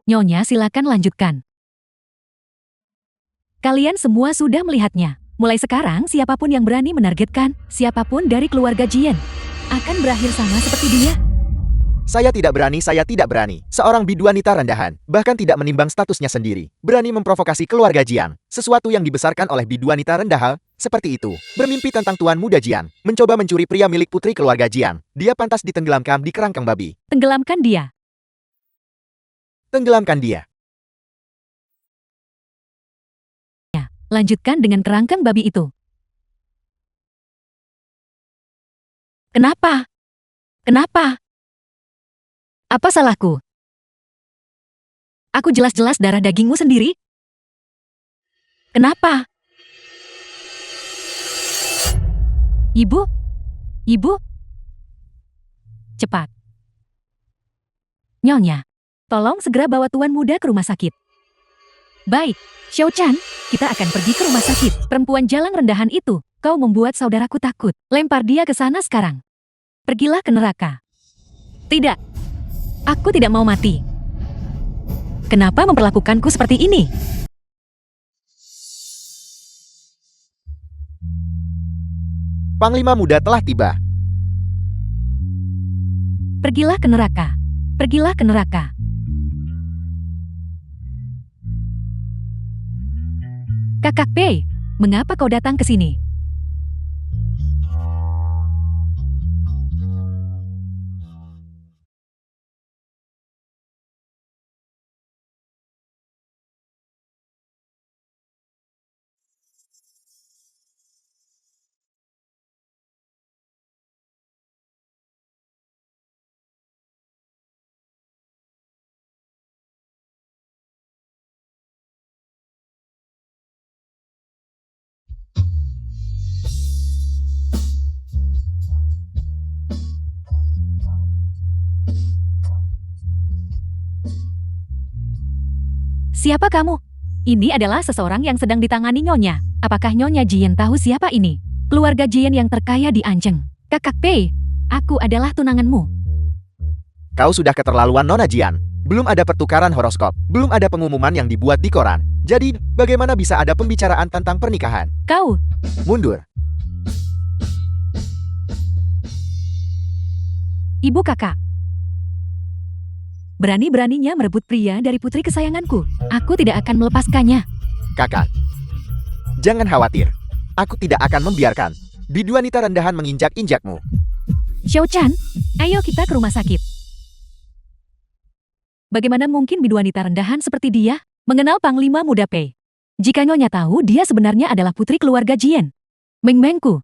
Nyonya, silakan lanjutkan. Kalian semua sudah melihatnya. Mulai sekarang, siapapun yang berani menargetkan, siapapun dari keluarga Jian, akan berakhir sama seperti dia. Saya tidak berani, saya tidak berani. Seorang biduanita rendahan, bahkan tidak menimbang statusnya sendiri, berani memprovokasi keluarga Jian. Sesuatu yang dibesarkan oleh biduanita rendahan, seperti itu. Bermimpi tentang tuan muda Jian, mencoba mencuri pria milik putri keluarga Jian. Dia pantas ditenggelamkan di kerangkeng babi. Tenggelamkan dia. Tenggelamkan dia. Lanjutkan dengan kerangkeng babi itu. Kenapa? Kenapa? Apa salahku? Aku jelas-jelas darah dagingmu sendiri. Kenapa? Ibu? Ibu? Cepat. Nyonya, tolong segera bawa tuan muda ke rumah sakit. Baik, Xiao-chan, kita akan pergi ke rumah sakit. Perempuan jalang rendahan itu, kau membuat saudaraku takut. Lempar dia ke sana sekarang. Pergilah ke neraka. Tidak. Aku tidak mau mati. Kenapa memperlakukanku seperti ini? Panglima muda telah tiba. Pergilah ke neraka. Pergilah ke neraka. Kakak Pei, mengapa kau datang ke sini? Siapa kamu? Ini adalah seseorang yang sedang ditangani Nyonya. Apakah Nyonya Jian tahu siapa ini? Keluarga Jian yang terkaya di Anjeng. Kakak Pei, aku adalah tunanganmu. Kau sudah keterlaluan, Nona Jian. Belum ada pertukaran horoskop, belum ada pengumuman yang dibuat di koran. Jadi, bagaimana bisa ada pembicaraan tentang pernikahan? Kau, Mundur. ibu kakak. Berani-beraninya merebut pria dari putri kesayanganku. Aku tidak akan melepaskannya. Kakak. Jangan khawatir. Aku tidak akan membiarkan biduanita rendahan menginjak-injakmu. Xiao-chan, ayo kita ke rumah sakit. Bagaimana mungkin biduanita rendahan seperti dia mengenal Panglima Muda Pei? Jika Nyonya tahu dia sebenarnya adalah putri keluarga Jian. Meng-mengku.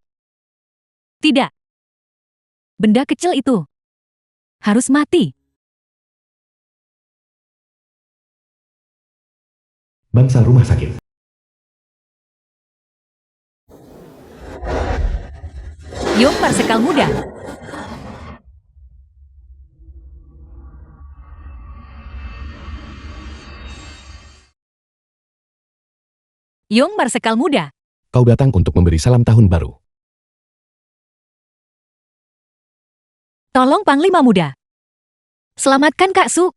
Tidak. Benda kecil itu harus mati. Bangsa rumah sakit. Yong Marsekal muda. Yong Marsekal muda. Kau datang untuk memberi salam tahun baru. Tolong Panglima muda. Selamatkan Kak Su.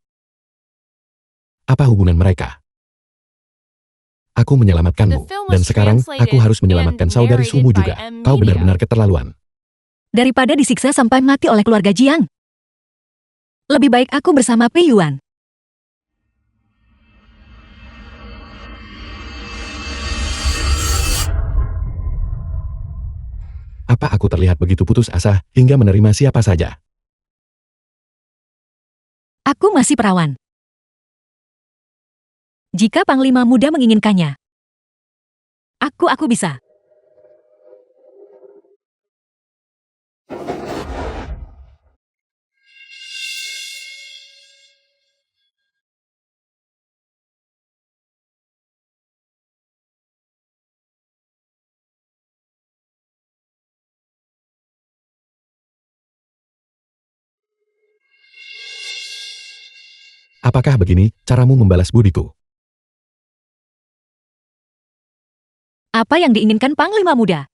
Apa hubungan mereka? Aku menyelamatkanmu, dan sekarang aku harus menyelamatkan saudari Sumu juga. Kau benar-benar keterlaluan. Daripada disiksa sampai mati oleh keluarga Jiang, lebih baik aku bersama Pei Yuan. Apa aku terlihat begitu putus asa hingga menerima siapa saja? Aku masih perawan. Jika Panglima muda menginginkannya, aku bisa. Apakah begini caramu membalas budiku? Apa yang diinginkan Panglima muda?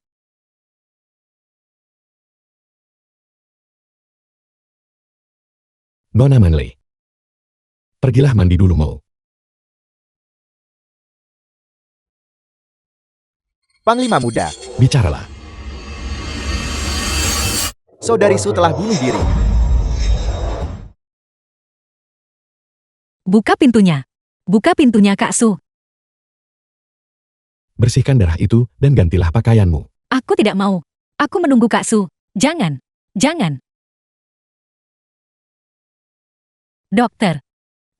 Nona Manley. Pergilah mandi dulu, Mo. Panglima Muda, Bicaralah. saudari Su telah bunuh diri. Buka pintunya. Buka pintunya, Kak Su. Bersihkan darah itu dan gantilah pakaianmu. Aku tidak mau. Aku menunggu Kak Su. Jangan. Jangan. Dokter.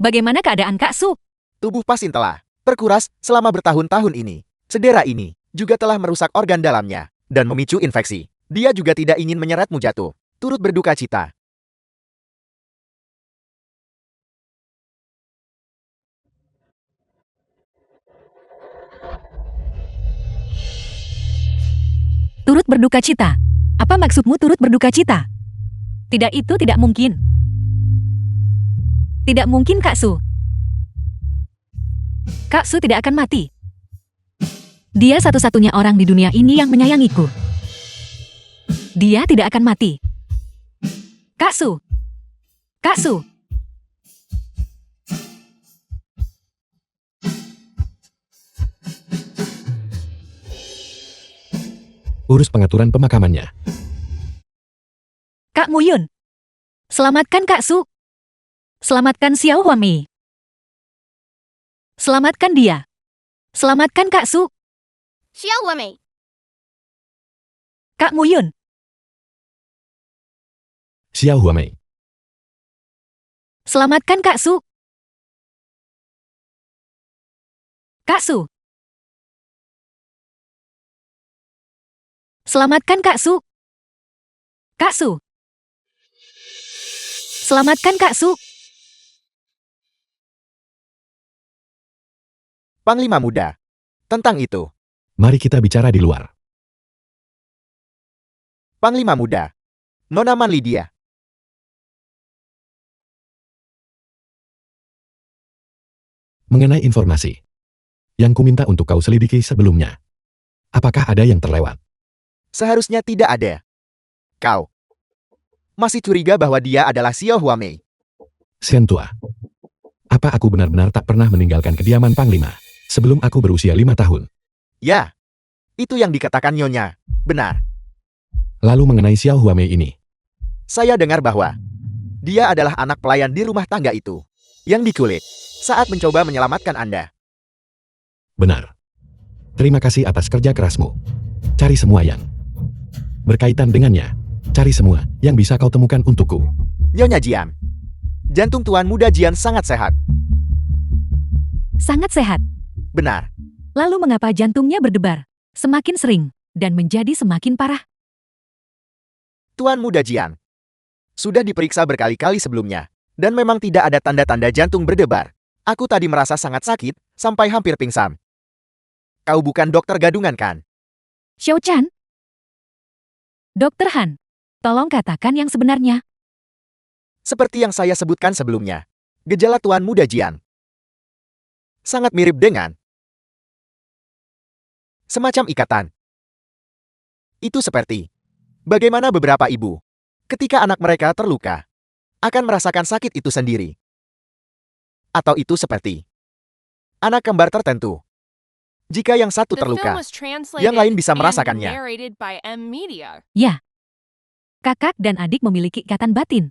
Bagaimana keadaan Kak Su? Tubuh pasien telah terkuras selama bertahun-tahun ini. Cedera ini juga telah merusak organ dalamnya dan memicu infeksi. Dia juga tidak ingin menyeretmu jatuh. Turut berduka cita. Turut berduka cita. Apa maksudmu turut berduka cita? Tidak, itu tidak mungkin. Tidak mungkin, Kak Su. Kak Su tidak akan mati. Dia satu-satunya orang di dunia ini yang menyayangiku. Dia tidak akan mati. Kak Su. Kak Su. Urus pengaturan pemakamannya. Kak Muyun. Selamatkan Kak Su. Selamatkan Xiao Huamei. Selamatkan dia. Selamatkan Kak Su. Xiao Wemei. Kak Muyun. Xiao Huamei. Selamatkan Kak Su. Kak Su. Selamatkan Kak Su. Kak Su. Selamatkan Kak Su. Panglima Muda. Tentang itu, Mari kita bicara di luar. Panglima Muda. Nona Man Lydia. Mengenai informasi yang kuminta untuk kau selidiki sebelumnya. Apakah ada yang terlewat? Seharusnya tidak ada. Kau masih curiga bahwa dia adalah Xiao Huamei. Sentua. Apa aku benar-benar tak pernah meninggalkan kediaman Panglima sebelum aku berusia 5 tahun? Ya, itu yang dikatakan Nyonya. Benar. Lalu mengenai Xiao Huamei ini, Saya dengar bahwa dia adalah anak pelayan di rumah tangga itu yang diculik saat mencoba menyelamatkan Anda. benar. Terima kasih atas kerja kerasmu. Cari semua yang berkaitan dengannya. Cari semua yang bisa kau temukan untukku. Nyonya Jian. Jantung Tuan Muda Jian sangat sehat. Sangat sehat. Benar. Lalu mengapa jantungnya berdebar semakin sering dan menjadi semakin parah? Tuan Muda Jian sudah diperiksa berkali-kali sebelumnya, dan memang tidak ada tanda-tanda jantung berdebar. Aku tadi merasa sangat sakit, sampai hampir pingsan. Kau bukan dokter gadungan, kan? Xiao Chan? Dokter Han, tolong katakan yang sebenarnya. Seperti yang saya sebutkan sebelumnya, gejala Tuan Muda Jian sangat mirip dengan semacam ikatan. Itu seperti bagaimana beberapa ibu, ketika anak mereka terluka, akan merasakan sakit itu sendiri. Atau itu seperti anak kembar tertentu. Jika yang satu terluka, yang lain bisa merasakannya. Ya. Kakak dan adik memiliki ikatan batin.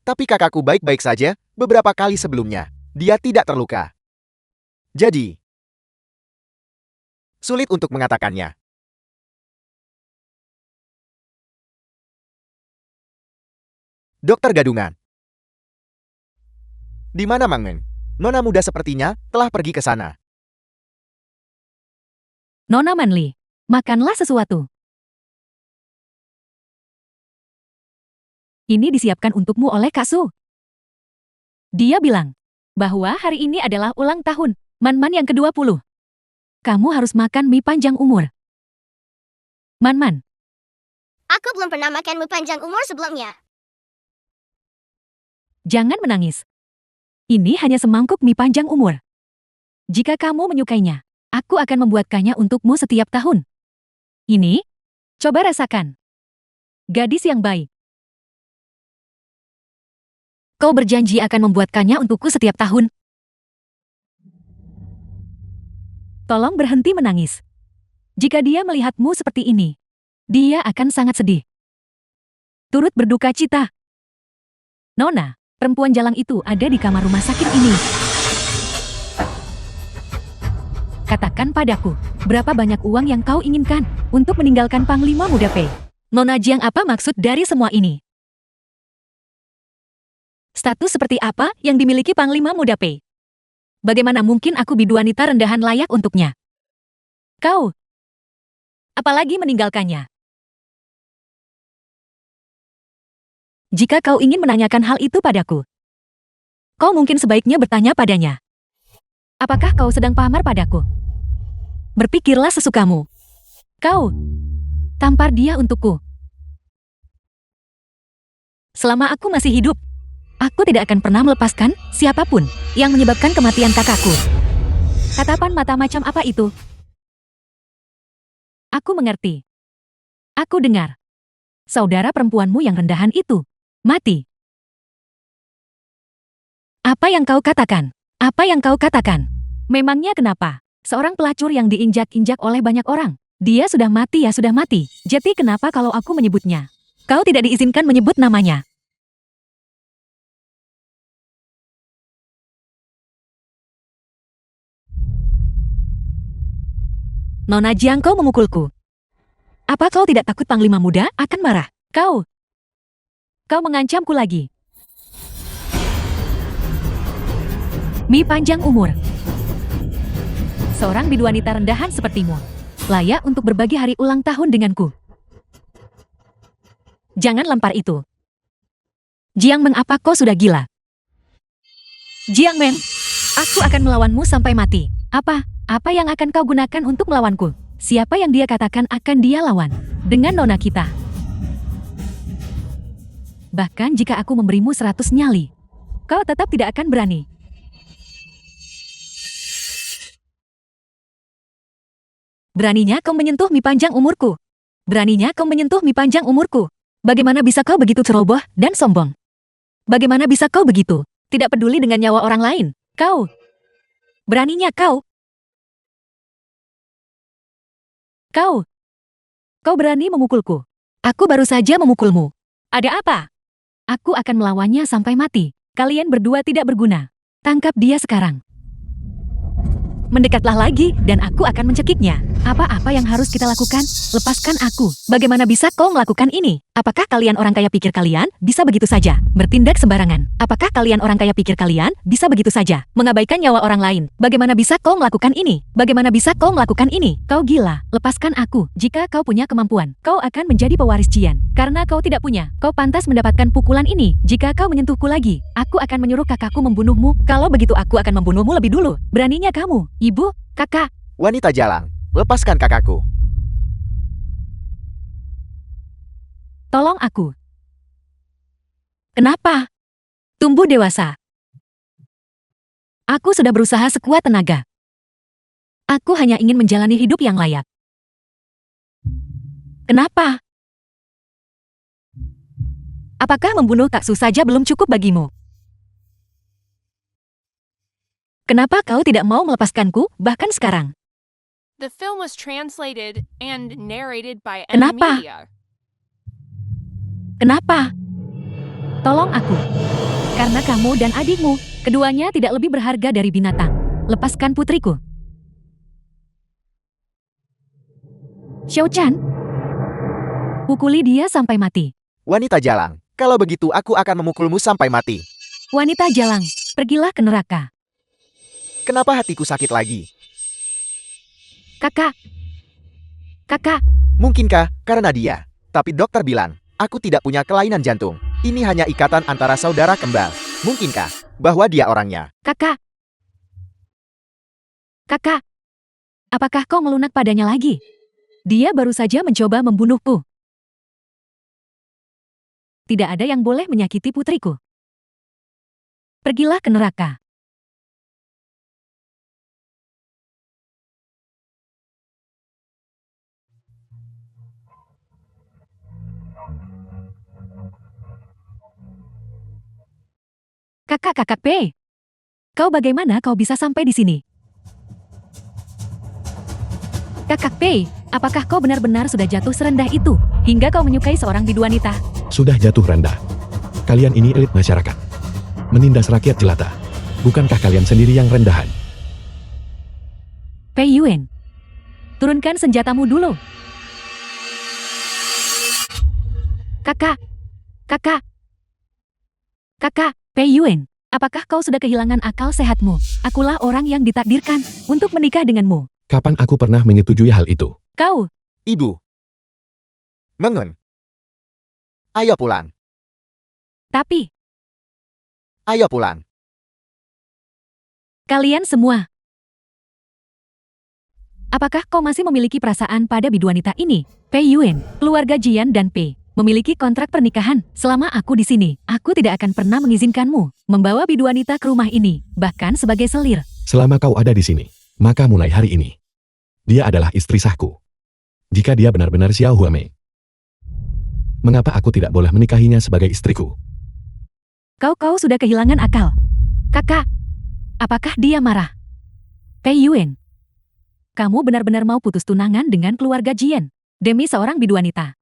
Tapi kakakku baik-baik saja, beberapa kali sebelumnya, dia tidak terluka. Jadi, sulit untuk mengatakannya. Dokter gadungan. Di mana Mang Meng? Nona muda sepertinya telah pergi ke sana. Nona Manli, makanlah sesuatu. Ini disiapkan untukmu oleh Kak Su. Dia bilang bahwa hari ini adalah ulang tahun Man-Man yang ke-20. Kamu harus makan mie panjang umur. Man-Man, Aku belum pernah makan mie panjang umur sebelumnya. jangan menangis. Ini hanya semangkuk mie panjang umur. Jika kamu menyukainya, aku akan membuatkannya untukmu setiap tahun. Ini, coba rasakan. Gadis yang baik. Kau berjanji akan membuatkannya untukku setiap tahun. Tolong berhenti menangis. Jika dia melihatmu seperti ini, dia akan sangat sedih. Turut berduka cita. Nona, perempuan jalang itu ada di kamar rumah sakit ini. Katakan padaku, berapa banyak uang yang kau inginkan untuk meninggalkan Panglima Muda Pei? Nona Jiang, apa maksud dari semua ini? Status seperti apa yang dimiliki Panglima Muda Pei? Bagaimana mungkin aku biduanita rendahan layak untuknya? Kau, apalagi meninggalkannya? Jika kau ingin menanyakan hal itu padaku, kau mungkin sebaiknya bertanya padanya. Apakah kau sedang pamer padaku? Berpikirlah sesukamu. Kau, tampar dia untukku. Selama aku masih hidup, aku tidak akan pernah melepaskan siapapun yang menyebabkan kematian kakakku. Tatapan mata macam apa itu? Aku mengerti. Aku dengar. Saudara perempuanmu yang rendahan itu mati. Apa yang kau katakan? Apa yang kau katakan? Memangnya kenapa? Seorang pelacur yang diinjak-injak oleh banyak orang. Dia sudah mati ya sudah mati. Jadi kenapa kalau aku menyebutnya? Kau tidak diizinkan menyebut namanya. Nona Jiang, kau memukulku. Apa kau tidak takut Panglima Muda akan marah? Kau mengancamku lagi. Mi panjang umur. Seorang biduanita rendahan sepertimu layak untuk berbagi hari ulang tahun denganku. Jangan lempar itu. Jiang Meng, apa kau sudah gila? Jiang Meng, aku akan melawanmu sampai mati. Apa yang akan kau gunakan untuk melawanku? Siapa yang dia katakan akan dia lawan? Dengan nona kita. Bahkan jika aku memberimu 100 nyali, kau tetap tidak akan berani. Beraninya kau menyentuh mi panjang umurku. Beraninya kau menyentuh mi panjang umurku. Bagaimana bisa kau begitu ceroboh dan sombong? Bagaimana bisa kau begitu? Tidak peduli dengan nyawa orang lain. Kau. Beraninya kau. Kau berani memukulku. Aku baru saja memukulmu. Ada apa? Aku akan melawannya sampai mati. Kalian berdua tidak berguna. Tangkap dia sekarang. Mendekatlah lagi, dan aku akan mencekiknya. Apa-apa yang harus kita lakukan? Lepaskan aku. Bagaimana bisa kau melakukan ini? Apakah kalian orang kaya pikir kalian bisa begitu saja bertindak sembarangan? Apakah kalian orang kaya pikir kalian bisa begitu saja mengabaikan nyawa orang lain? Bagaimana bisa kau melakukan ini? Bagaimana bisa kau melakukan ini? Kau gila. Lepaskan aku. Jika kau punya kemampuan, kau akan menjadi pewaris Jian. Karena kau tidak punya, kau pantas mendapatkan pukulan ini. Jika kau menyentuhku lagi, aku akan menyuruh kakakku membunuhmu. Kalau begitu aku akan membunuhmu lebih dulu. Beraninya kamu. Ibu, kakak. Wanita jalang, lepaskan kakakku. Tolong aku. Kenapa? Tumbuh dewasa. Aku sudah berusaha sekuat tenaga. Aku hanya ingin menjalani hidup yang layak. Kenapa? Apakah membunuh Kak Su saja belum cukup bagimu? Kenapa kau tidak mau melepaskanku, bahkan sekarang? The film was translated and narrated by Kenapa? Media. Kenapa? Tolong aku. Karena kamu dan adikmu, keduanya tidak lebih berharga dari binatang. Lepaskan putriku. Xiao Chan, pukuli dia sampai mati. Wanita jalang, kalau begitu aku akan memukulmu sampai mati. Wanita jalang, pergilah ke neraka. Kenapa hatiku sakit lagi? Kakak. Mungkinkah karena dia? Tapi dokter bilang, aku tidak punya kelainan jantung. Ini hanya ikatan antara saudara kembar. Mungkinkah bahwa dia orangnya? Kakak. Apakah kau melunak padanya lagi? Dia baru saja mencoba membunuhku. Tidak ada yang boleh menyakiti putriku. Pergilah ke neraka. Kakak P. Kau bagaimana kau bisa sampai di sini? Kakak P, apakah kau benar-benar sudah jatuh serendah itu, hingga kau menyukai seorang biduanita? Sudah jatuh rendah. Kalian ini elit masyarakat. Menindas rakyat jelata. Bukankah kalian sendiri yang rendahan? Pei Yuen, turunkan senjatamu dulu. Kakak, Pei Yuen, apakah kau sudah kehilangan akal sehatmu? Akulah orang yang ditakdirkan untuk menikah denganmu. Kapan aku pernah menyetujui hal itu? Kau, Ibu. Mengun. Ayo pulang. tapi, Ayo pulang. kalian semua. Apakah kau masih memiliki perasaan pada biduanita ini? Pei Yuen, keluarga Jian dan Pei memiliki kontrak pernikahan. Selama aku di sini, aku tidak akan pernah mengizinkanmu membawa biduanita ke rumah ini, bahkan sebagai selir. Selama kau ada di sini, maka mulai hari ini, dia adalah istri sahku. Jika dia benar-benar Xiao Huamei, mengapa aku tidak boleh menikahinya sebagai istriku? Kau sudah kehilangan akal. Kakak, apakah dia marah? Pei Yuen, kamu benar-benar mau putus tunangan dengan keluarga Jian demi seorang biduanita.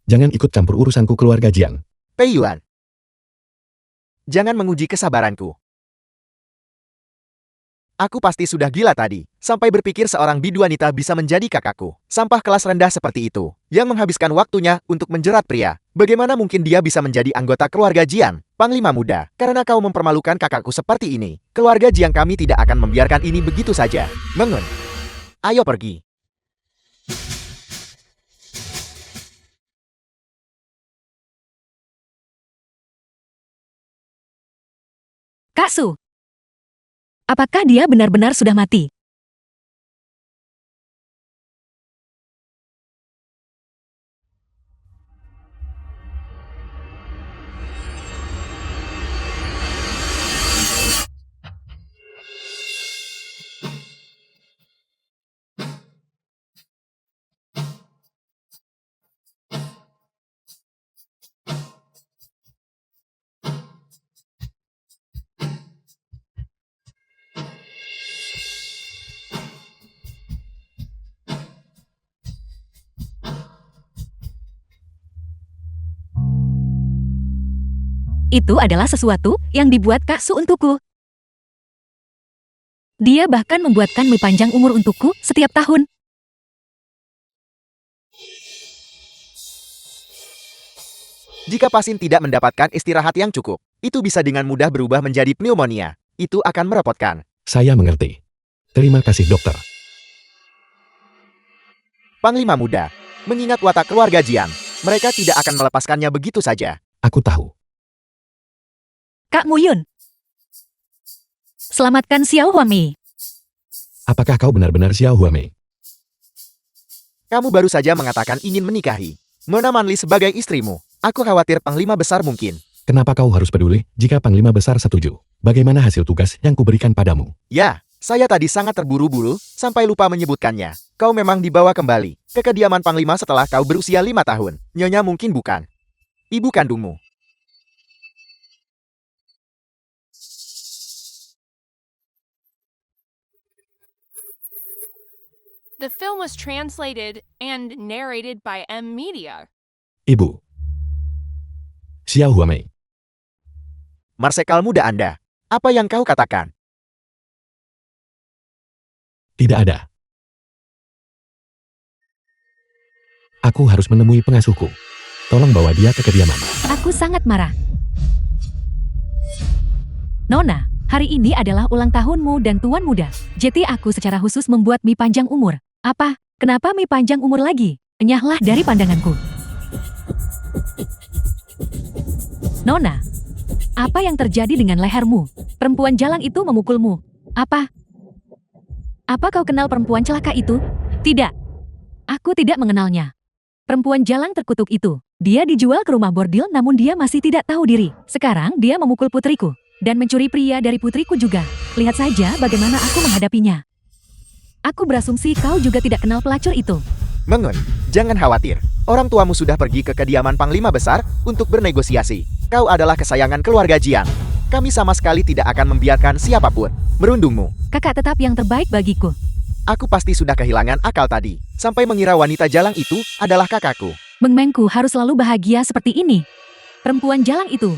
Jangan ikut campur urusanku keluarga Jiang. Pei Yuan. Jangan menguji kesabaranku. Aku pasti sudah gila tadi, sampai berpikir seorang biduanita bisa menjadi kakakku. Sampah kelas rendah seperti itu, yang menghabiskan waktunya untuk menjerat pria. Bagaimana mungkin dia bisa menjadi anggota keluarga Jiang, Panglima Muda? Karena kau mempermalukan kakakku seperti ini, keluarga Jiang kami tidak akan membiarkan ini begitu saja. Mengun. Ayo pergi. Kak Su, apakah dia benar-benar sudah mati? Itu adalah sesuatu yang dibuat Kak Su untukku. Dia bahkan membuatkan mie panjang umur untukku setiap tahun. Jika pasien tidak mendapatkan istirahat yang cukup, itu bisa dengan mudah berubah menjadi pneumonia. Itu akan merepotkan. Saya mengerti. Terima kasih dokter. Panglima Muda, mengingat watak keluarga Jiang, mereka tidak akan melepaskannya begitu saja. Aku tahu. Kak Muyun, selamatkan Xiao Huamei. Apakah kau benar-benar Xiao Huamei? Kamu baru saja mengatakan ingin menikahi Mona Manli sebagai istrimu. Aku khawatir Panglima Besar mungkin. Kenapa kau harus peduli jika Panglima Besar setuju? Bagaimana hasil tugas yang kuberikan padamu? Ya, saya tadi sangat terburu-buru sampai lupa menyebutkannya. Kau memang dibawa kembali ke kediaman Panglima setelah kau berusia 5 tahun. Nyonya mungkin bukan ibu kandungmu. The film was translated and narrated by M Media. Ibu. Xiao Huamei. Marsekal muda Anda, apa yang kau katakan? Tidak ada. Aku harus menemui pengasuhku. Tolong bawa dia ke kediaman. Aku sangat marah. Nona, hari ini adalah ulang tahunmu dan Tuan Muda. Jadi aku secara khusus membuat mie panjang umur. Apa? Kenapa mie panjang umur lagi? Enyahlah dari pandanganku. Nona, apa yang terjadi dengan lehermu? Perempuan jalang itu memukulmu. Apa? Apa kau kenal perempuan celaka itu? Tidak. Aku tidak mengenalnya. Perempuan jalang terkutuk itu. Dia dijual ke rumah bordil namun dia masih tidak tahu diri. Sekarang dia memukul putriku. Dan mencuri pria dari putriku juga. Lihat saja bagaimana aku menghadapinya. Aku berasumsi kau juga tidak kenal pelacur itu. Mengun, jangan khawatir. Orang tuamu sudah pergi ke kediaman Panglima Besar untuk bernegosiasi. Kau adalah kesayangan keluarga Jiang. Kami sama sekali tidak akan membiarkan siapapun merundungmu. Kakak tetap yang terbaik bagiku. Aku pasti sudah kehilangan akal tadi, sampai mengira wanita jalang itu adalah kakakku. Meng Mengku harus selalu bahagia seperti ini. Perempuan jalang itu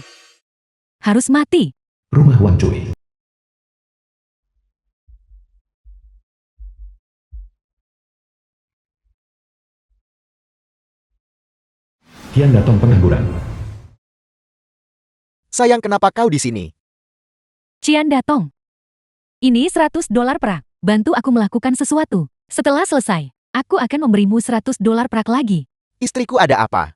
harus mati. Rumah Wang Cui. Tian datang pengangguran. Sayang, kenapa kau di sini? Cian Datong. Ini $100 perak. Bantu aku melakukan sesuatu. Setelah selesai, aku akan memberimu $100 perak lagi. Istriku ada apa?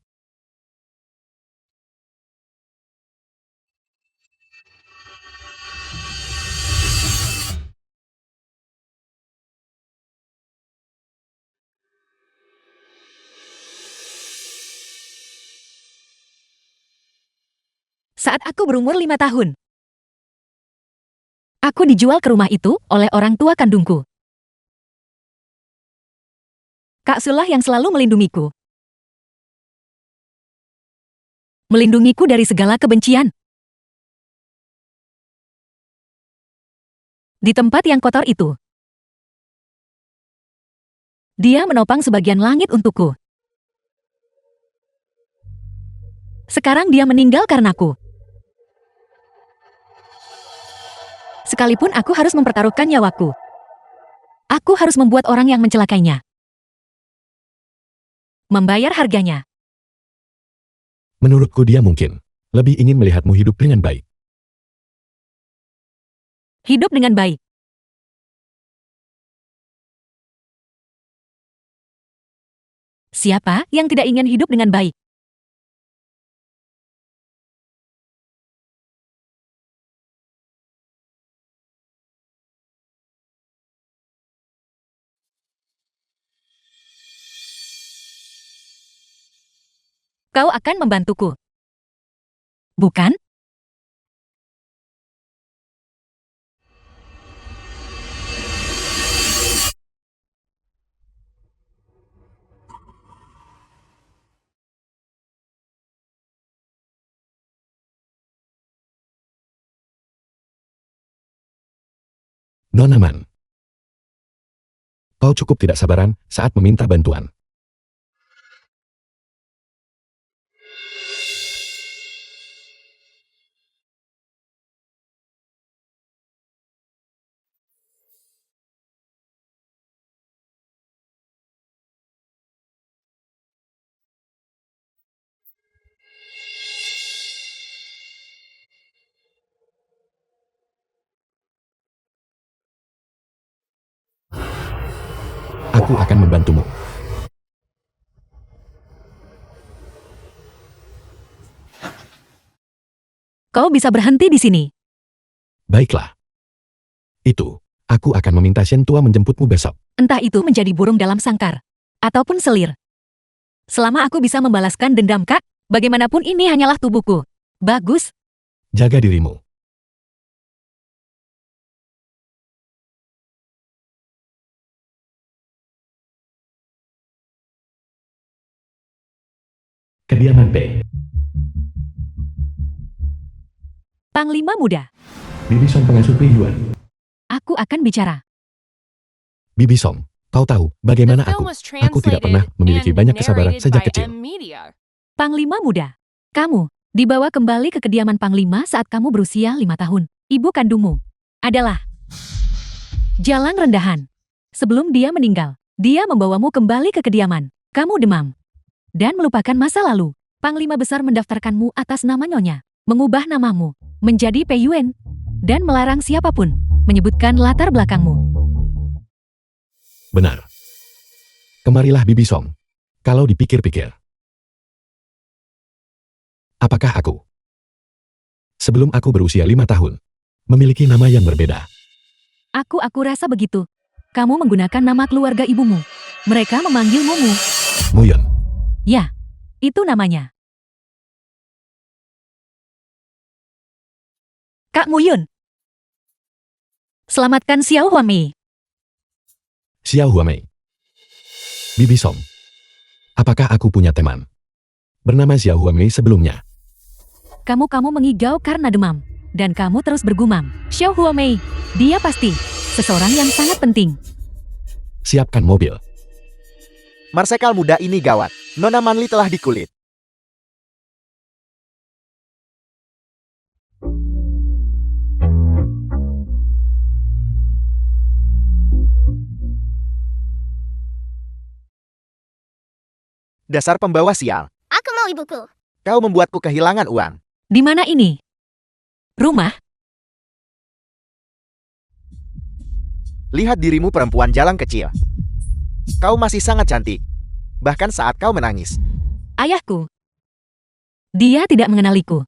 Saat aku berumur 5 tahun, aku dijual ke rumah itu oleh orang tua kandungku. Kak Sulah yang selalu melindungiku. Melindungiku dari segala kebencian. Di tempat yang kotor itu, dia menopang sebagian langit untukku. Sekarang dia meninggal karenaku. Sekalipun aku harus mempertaruhkan nyawaku, aku harus membuat orang yang mencelakainya membayar harganya. Menurutku dia mungkin lebih ingin melihatmu hidup dengan baik. Hidup dengan baik. Siapa yang tidak ingin hidup dengan baik? Kau akan membantuku, bukan? Nona Man. Kau cukup tidak sabaran saat meminta bantuan. Aku akan membantumu. Kau bisa berhenti di sini. Baiklah. Itu, aku akan meminta Shen Tua menjemputmu besok. Entah itu menjadi burung dalam sangkar, ataupun selir. Selama aku bisa membalaskan dendam Kak, bagaimanapun ini hanyalah tubuhku. Bagus. Jaga dirimu. Kediaman P. Panglima muda, Bibi Song pengasuh Yuan. aku akan bicara. Bibi Song, kau tahu The bagaimana film aku? was Aku tidak pernah translated memiliki and banyak kesabaran narrated sejak by kecil. M-Media. Panglima muda, kamu dibawa kembali ke kediaman Panglima saat kamu berusia 5 tahun. Ibu kandungmu adalah Jalang Rendahan. Sebelum dia meninggal, dia membawamu kembali ke kediaman. Kamu demam dan melupakan masa lalu. Panglima besar mendaftarkanmu atas nama Nyonya, mengubah namamu menjadi Pei Yuen, dan melarang siapapun menyebutkan latar belakangmu. Benar. Kemarilah Bibi Song. Kalau dipikir-pikir. Apakah aku? Sebelum aku berusia 5 tahun, memiliki nama yang berbeda. Aku rasa begitu. Kamu menggunakan nama keluarga ibumu. Mereka memanggil Mumu. Muyun. Ya, itu namanya. Kak Muyun. Selamatkan Xiao Huamei. Xiao Huamei. Bibi Song. Apakah aku punya teman bernama Xiao Huamei sebelumnya? Kamu mengigau karena demam. Dan kamu terus bergumam, Xiao Huamei, dia pasti seseorang yang sangat penting. Siapkan mobil. Marsekal muda ini gawat. Nona Manli telah dikulit. Dasar pembawa sial. Aku mau ibuku. Kau membuatku kehilangan uang. Di mana ini? Rumah? Lihat dirimu perempuan jalan kecil. Kau masih sangat cantik. Bahkan saat kau menangis. Ayahku. Dia tidak mengenaliku.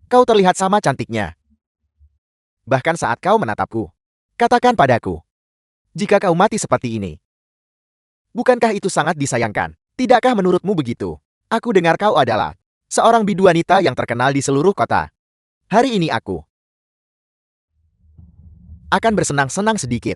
Kau terlihat sama cantiknya. Bahkan saat kau menatapku. Katakan padaku. Jika kau mati seperti ini. Bukankah itu sangat disayangkan? Tidakkah menurutmu begitu? Aku dengar kau adalah seorang bidu wanita yang terkenal di seluruh kota. Hari ini aku akan bersenang-senang sedikit.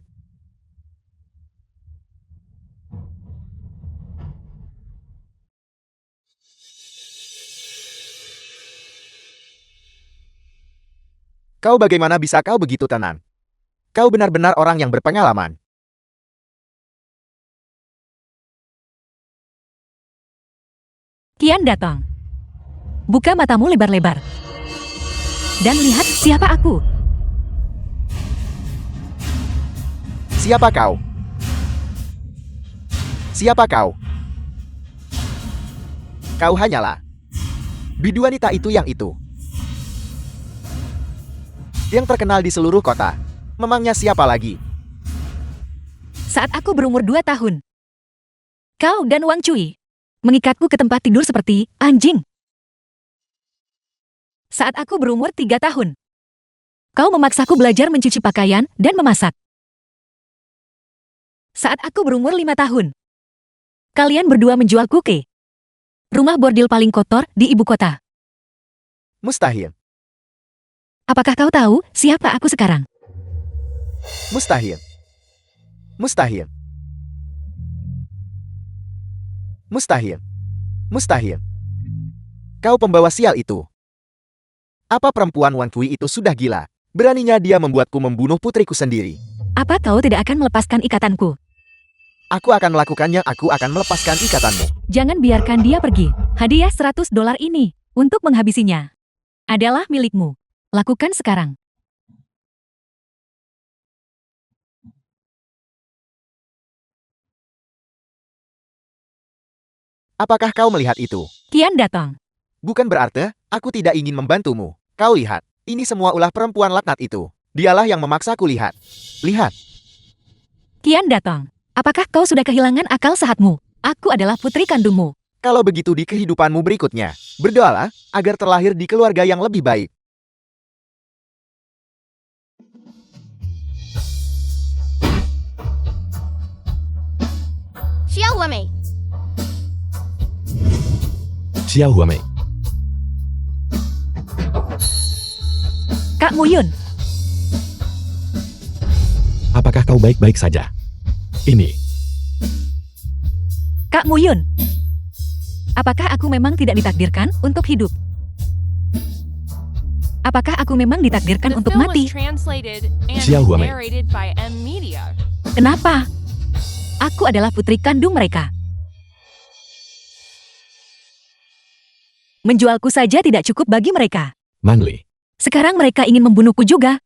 Kau bagaimana bisa kau begitu tenang? Kau benar-benar orang yang berpengalaman. Kian datang. Buka matamu lebar-lebar. Dan lihat siapa aku. Siapa kau? Siapa kau? Kau hanyalah bidu wanita itu. Yang terkenal di seluruh kota. Memangnya siapa lagi? Saat aku berumur 2 tahun. Kau dan Wang Cui mengikatku ke tempat tidur seperti anjing. Saat aku berumur 3 tahun. Kau memaksaku belajar mencuci pakaian dan memasak. Saat aku berumur 5 tahun. Kalian berdua menjual kuke. Rumah bordil paling kotor di ibu kota. Mustahil. Apakah kau tahu siapa aku sekarang? Mustahil. Mustahil. Mustahil. Mustahil. Kau pembawa sial itu. Apa perempuan Wang Cui itu sudah gila? Beraninya dia membuatku membunuh putriku sendiri. Apa kau tidak akan melepaskan ikatanku? Aku akan melakukannya, aku akan melepaskan ikatanmu. Jangan biarkan dia pergi. Hadiah $100 ini untuk menghabisinya adalah milikmu. Lakukan sekarang. Apakah kau melihat itu? Kian datang. Bukan berarti aku tidak ingin membantumu. Kau lihat, ini semua ulah perempuan laknat itu. Dialah yang memaksaku lihat. Lihat. Kian datang. Apakah kau sudah kehilangan akal sehatmu? Aku adalah putri kandungmu. Kalau begitu di kehidupanmu berikutnya, berdoalah agar terlahir di keluarga yang lebih baik. Xiao Huamei. Xiao Huamei. Kak Muyun, Apakah kau baik-baik saja? Ini. Kak Muyun. Apakah aku memang tidak ditakdirkan untuk hidup? Apakah aku memang ditakdirkan The untuk film mati? was translated and Xiao Huamei. narrated by M Media. Kenapa? Aku adalah putri kandung mereka. Menjualku saja tidak cukup bagi mereka. Manli. Sekarang mereka ingin membunuhku juga.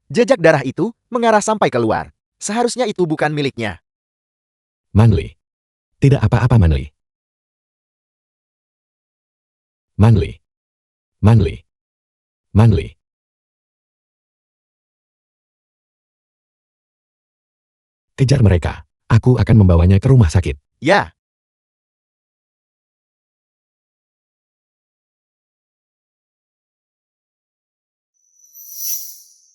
Jejak darah itu mengarah sampai keluar. Seharusnya itu bukan miliknya. Manli. Tidak apa-apa Manli. Manli. Manli. Manli. Kejar mereka. Aku akan membawanya ke rumah sakit. Ya,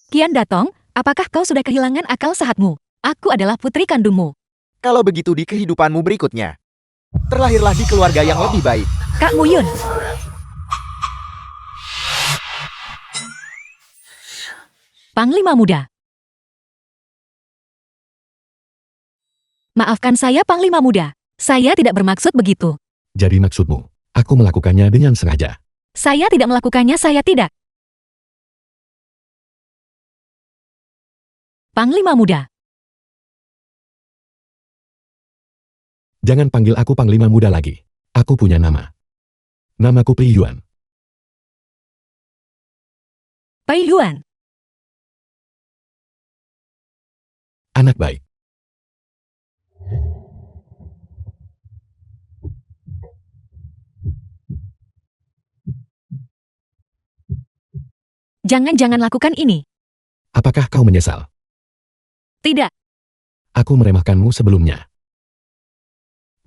Kian Datong, apakah kau sudah kehilangan akal sehatmu? Aku adalah putri kandungmu. kalau begitu di kehidupanmu berikutnya, terlahirlah di keluarga yang lebih baik. Kak Muyun, Panglima Muda. Maafkan saya, Panglima Muda. Saya tidak bermaksud begitu. Jadi maksudmu, aku melakukannya dengan sengaja. Saya tidak melakukannya, saya tidak. Panglima Muda. Jangan panggil aku Panglima Muda lagi. Aku punya nama. Namaku Pei Yuan. Pei Yuan. Anak baik. Jangan lakukan ini. Apakah kau menyesal? Tidak. Aku meremehkanmu sebelumnya.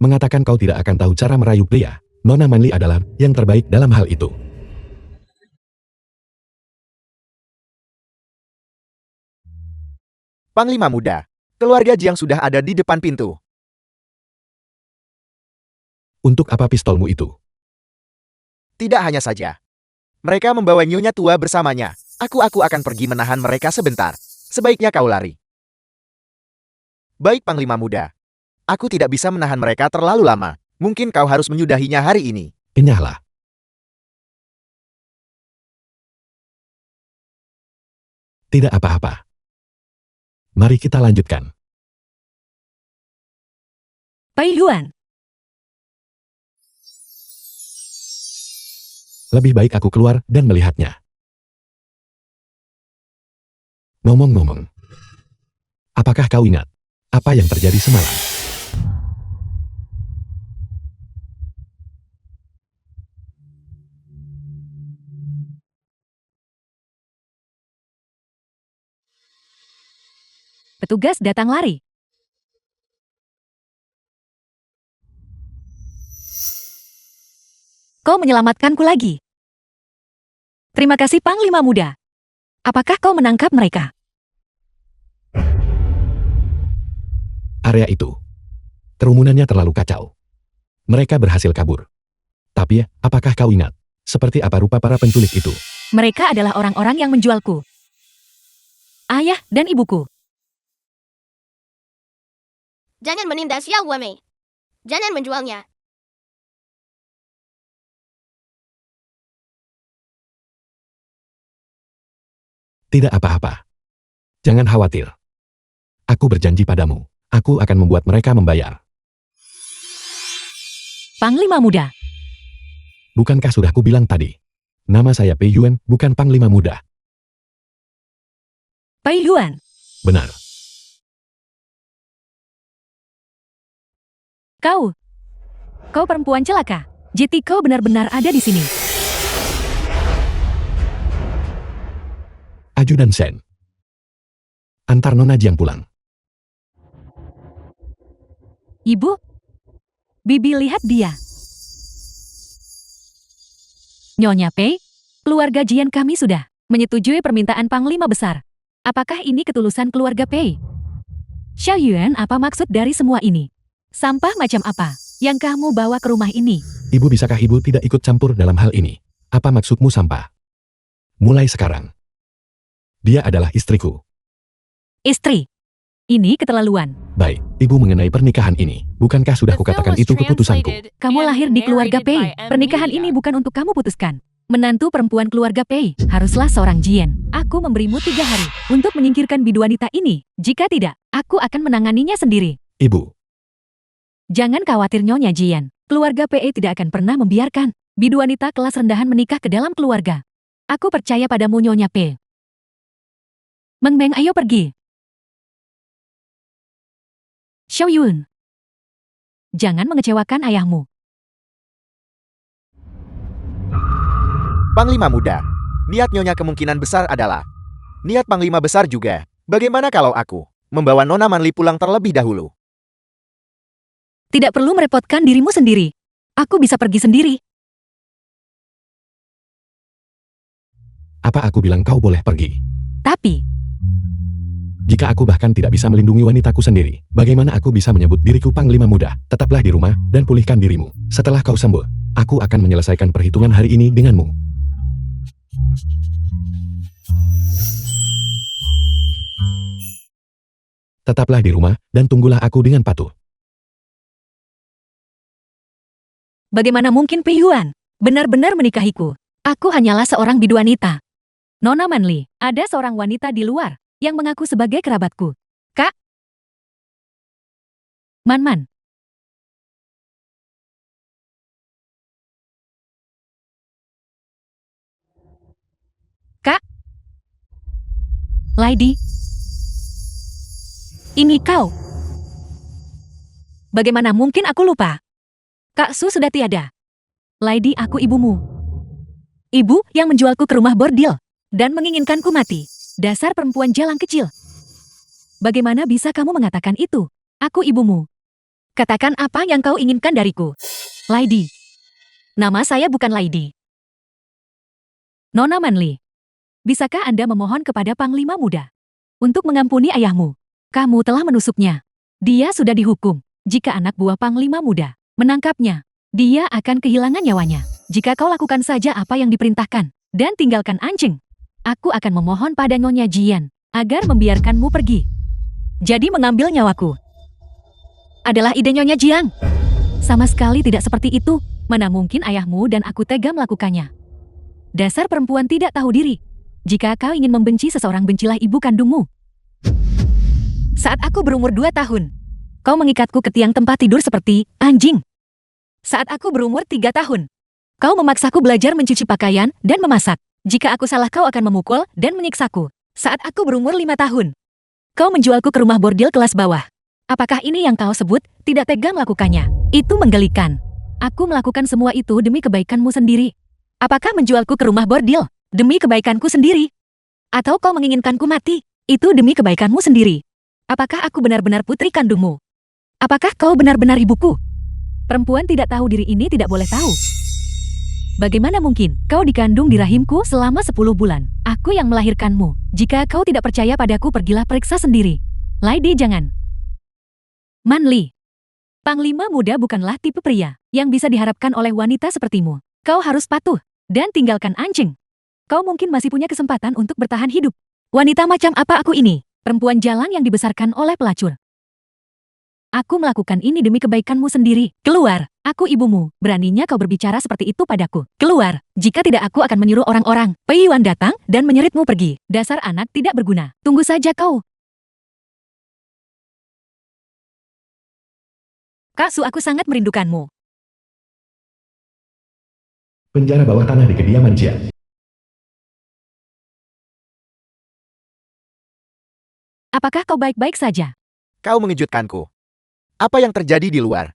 Mengatakan kau tidak akan tahu cara merayu pria. Nona Manli adalah yang terbaik dalam hal itu. Panglima Muda, keluarga Jiang sudah ada di depan pintu. Untuk apa pistolmu itu? Tidak hanya saja. Mereka membawa nyonya tua bersamanya. Aku akan pergi menahan mereka sebentar. Sebaiknya kau lari. Baik, Panglima Muda. Aku tidak bisa menahan mereka terlalu lama. Mungkin kau harus menyudahinya hari ini. Enyahlah. Tidak apa-apa. Mari kita lanjutkan. Pei Yuan. Lebih baik aku keluar dan melihatnya. Ngomong-ngomong. Apakah kau ingat apa yang terjadi semalam? Petugas datang lari. Kau menyelamatkanku lagi. Terima kasih, Panglima Muda. Apakah kau menangkap mereka? Area itu. Kerumunannya terlalu kacau. Mereka berhasil kabur. Tapi, apakah kau ingat? Seperti apa rupa para penculik itu? Mereka adalah orang-orang yang menjualku. Ayah dan ibuku. Jangan menindas Xiao Wei. Jangan menjualnya. Tidak apa-apa. Jangan khawatir. Aku berjanji padamu. Aku akan membuat mereka membayar. Panglima Muda. Bukankah sudah kubilang tadi? Nama saya Pei Yuan, bukan Panglima Muda. Pei Yuan. Benar. Kau perempuan celaka. Jadi kau benar-benar ada di sini. Ajudan Sen. Antar Nona Jiang pulang. Ibu? Bibi lihat dia. Nyonya Pei, keluarga Jian kami sudah menyetujui permintaan Panglima Besar. Apakah ini ketulusan keluarga Pei? Xiao Yuan, apa maksud dari semua ini? Sampah macam apa yang kamu bawa ke rumah ini? Ibu, bisakah ibu tidak ikut campur dalam hal ini? Apa maksudmu sampah? Mulai sekarang. Dia adalah istriku. Istri. Ini keterlaluan. Baik, ibu mengenai pernikahan ini. Bukankah sudah The film kukatakan was itu keputusanku? translated Kamu and lahir di keluarga narrated Pei. by M. Pernikahan Media. ini bukan untuk kamu putuskan. Menantu perempuan keluarga Pei haruslah seorang Jian. Aku memberimu 3 hari untuk menyingkirkan bidu wanita ini. Jika tidak, aku akan menanganinya sendiri. Ibu, Jangan khawatir, Nyonya Jian. Keluarga Pei tidak akan pernah membiarkan bidu wanita kelas rendahan menikah ke dalam keluarga. Aku percaya padamu, Nyonya Pei. Meng Meng, ayo pergi. Xiao Yun. Jangan mengecewakan ayahmu. Panglima Muda, niat nyonya kemungkinan besar adalah niat Panglima Besar juga. Bagaimana kalau aku membawa Nona Manli pulang terlebih dahulu? Tidak perlu merepotkan dirimu sendiri. Aku bisa pergi sendiri. apa aku bilang kau boleh pergi? Tapi, Jika aku bahkan tidak bisa melindungi wanitaku sendiri, bagaimana aku bisa menyebut diriku Panglima Muda? Tetaplah di rumah dan pulihkan dirimu. Setelah kau sembuh, aku akan menyelesaikan perhitungan hari ini denganmu. Tetaplah di rumah dan tunggulah aku dengan patuh. Bagaimana mungkin Pei Yuan benar-benar menikahiku? Aku hanyalah seorang bidu wanita. Nona Manli, ada seorang wanita di luar yang mengaku sebagai kerabatku. Kak? Man. Kak? Lady? Ini kau? Bagaimana mungkin aku lupa? Kak Su sudah tiada. Lady, aku ibumu. Ibu yang menjualku ke rumah bordil dan menginginkanku mati. Dasar perempuan jalang kecil. Bagaimana bisa kamu mengatakan itu? Aku ibumu. Katakan apa yang kau inginkan dariku. Lady. Nama saya bukan Lady. Nona Manli. Bisakah Anda memohon kepada Panglima Muda untuk mengampuni ayahmu? Kamu telah menusuknya. Dia sudah dihukum. Jika anak buah Panglima Muda menangkapnya, dia akan kehilangan nyawanya. Jika kau lakukan saja apa yang diperintahkan dan tinggalkan anjing, aku akan memohon pada Nyonya Jian agar membiarkanmu pergi. Jadi mengambil nyawaku adalah ide Nyonya Jiang. Sama sekali tidak seperti itu. Mana mungkin ayahmu dan aku tega melakukannya. Dasar perempuan tidak tahu diri. Jika kau ingin membenci seseorang, bencilah ibu kandungmu. Saat aku berumur 2 tahun, kau mengikatku ke tiang tempat tidur seperti anjing. Saat aku berumur 3 tahun, kau memaksaku belajar mencuci pakaian dan memasak. Jika aku salah, kau akan memukul dan menyiksaku. Saat aku berumur 5 tahun, kau menjualku ke rumah bordil kelas bawah. Apakah ini yang kau sebut tidak tega melakukannya? Itu menggelikan. Aku melakukan semua itu demi kebaikanmu sendiri. Apakah menjualku ke rumah bordil demi kebaikanku sendiri? Atau kau menginginkanku mati? Itu demi kebaikanmu sendiri. Apakah aku benar-benar putri kandungmu? Apakah kau benar-benar ibuku? Perempuan tidak tahu diri ini tidak boleh tahu. Bagaimana mungkin kau dikandung di rahimku selama 10 bulan? Aku yang melahirkanmu. Jika kau tidak percaya padaku, pergilah periksa sendiri. Lady, jangan. Manli. Panglima Muda bukanlah tipe pria yang bisa diharapkan oleh wanita sepertimu. Kau harus patuh dan tinggalkan anjing. Kau mungkin masih punya kesempatan untuk bertahan hidup. Wanita macam apa aku ini? Perempuan jalang yang dibesarkan oleh pelacur. Aku melakukan ini demi kebaikanmu sendiri. Keluar, aku ibumu. Beraninya kau berbicara seperti itu padaku. Keluar, jika tidak aku akan menyuruh orang-orang Pei Yuan datang dan menyeritmu pergi. Dasar anak tidak berguna. Tunggu saja kau. Kak Su, aku sangat merindukanmu. Penjara bawah tanah di kediaman Jian. Apakah kau baik-baik saja? Kau mengejutkanku. Apa yang terjadi di luar?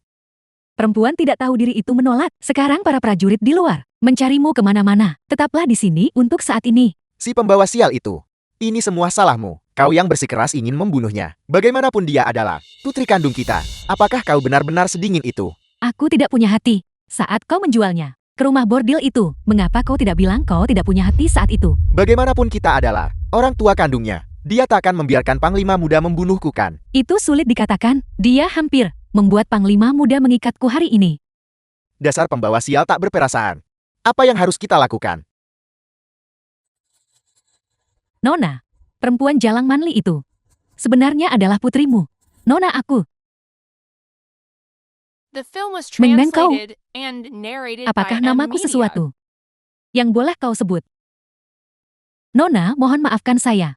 Perempuan tidak tahu diri itu menolak. Sekarang para prajurit di luar mencarimu kemana-mana. Tetaplah di sini untuk saat ini. Si pembawa sial itu. Ini semua salahmu. Kau yang bersikeras ingin membunuhnya. Bagaimanapun dia adalah putri kandung kita. Apakah kau benar-benar sedingin itu? Aku tidak punya hati saat kau menjualnya ke rumah bordil itu. Mengapa kau tidak bilang kau tidak punya hati saat itu? Bagaimanapun kita adalah orang tua kandungnya. Dia tak akan membiarkan Panglima Muda membunuhku, kan? Itu sulit dikatakan. Dia hampir membuat Panglima Muda mengikatku hari ini. Dasar pembawa sial tak berperasaan. Apa yang harus kita lakukan? Nona, perempuan jalang Manli itu sebenarnya adalah putrimu. Nona, aku. The film was Meng kau. translated and narrated Apakah by M namaku Media. sesuatu yang boleh kau sebut? Nona, mohon maafkan saya.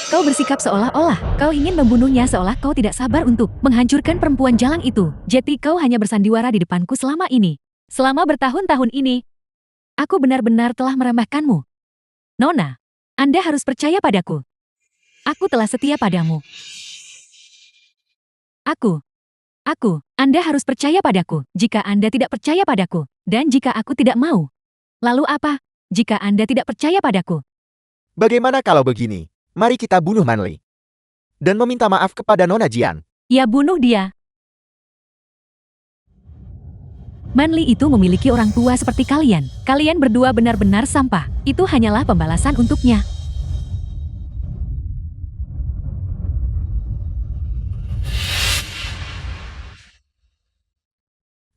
Kau bersikap seolah-olah kau ingin membunuhnya, seolah kau tidak sabar untuk menghancurkan perempuan jalang itu. Jadi kau hanya bersandiwara di depanku selama ini. Selama bertahun-tahun ini, aku benar-benar telah meremehkanmu. Nona, Anda harus percaya padaku. Aku telah setia padamu. Anda harus percaya padaku. Jika Anda tidak percaya padaku, dan jika aku tidak mau, lalu apa? Jika Anda tidak percaya padaku, Bagaimana kalau begini? Mari kita bunuh Manli. Dan meminta maaf kepada Nona Jian. ya bunuh dia. Manli itu memiliki orang tua seperti kalian. Kalian berdua benar-benar sampah. Itu hanyalah pembalasan untuknya.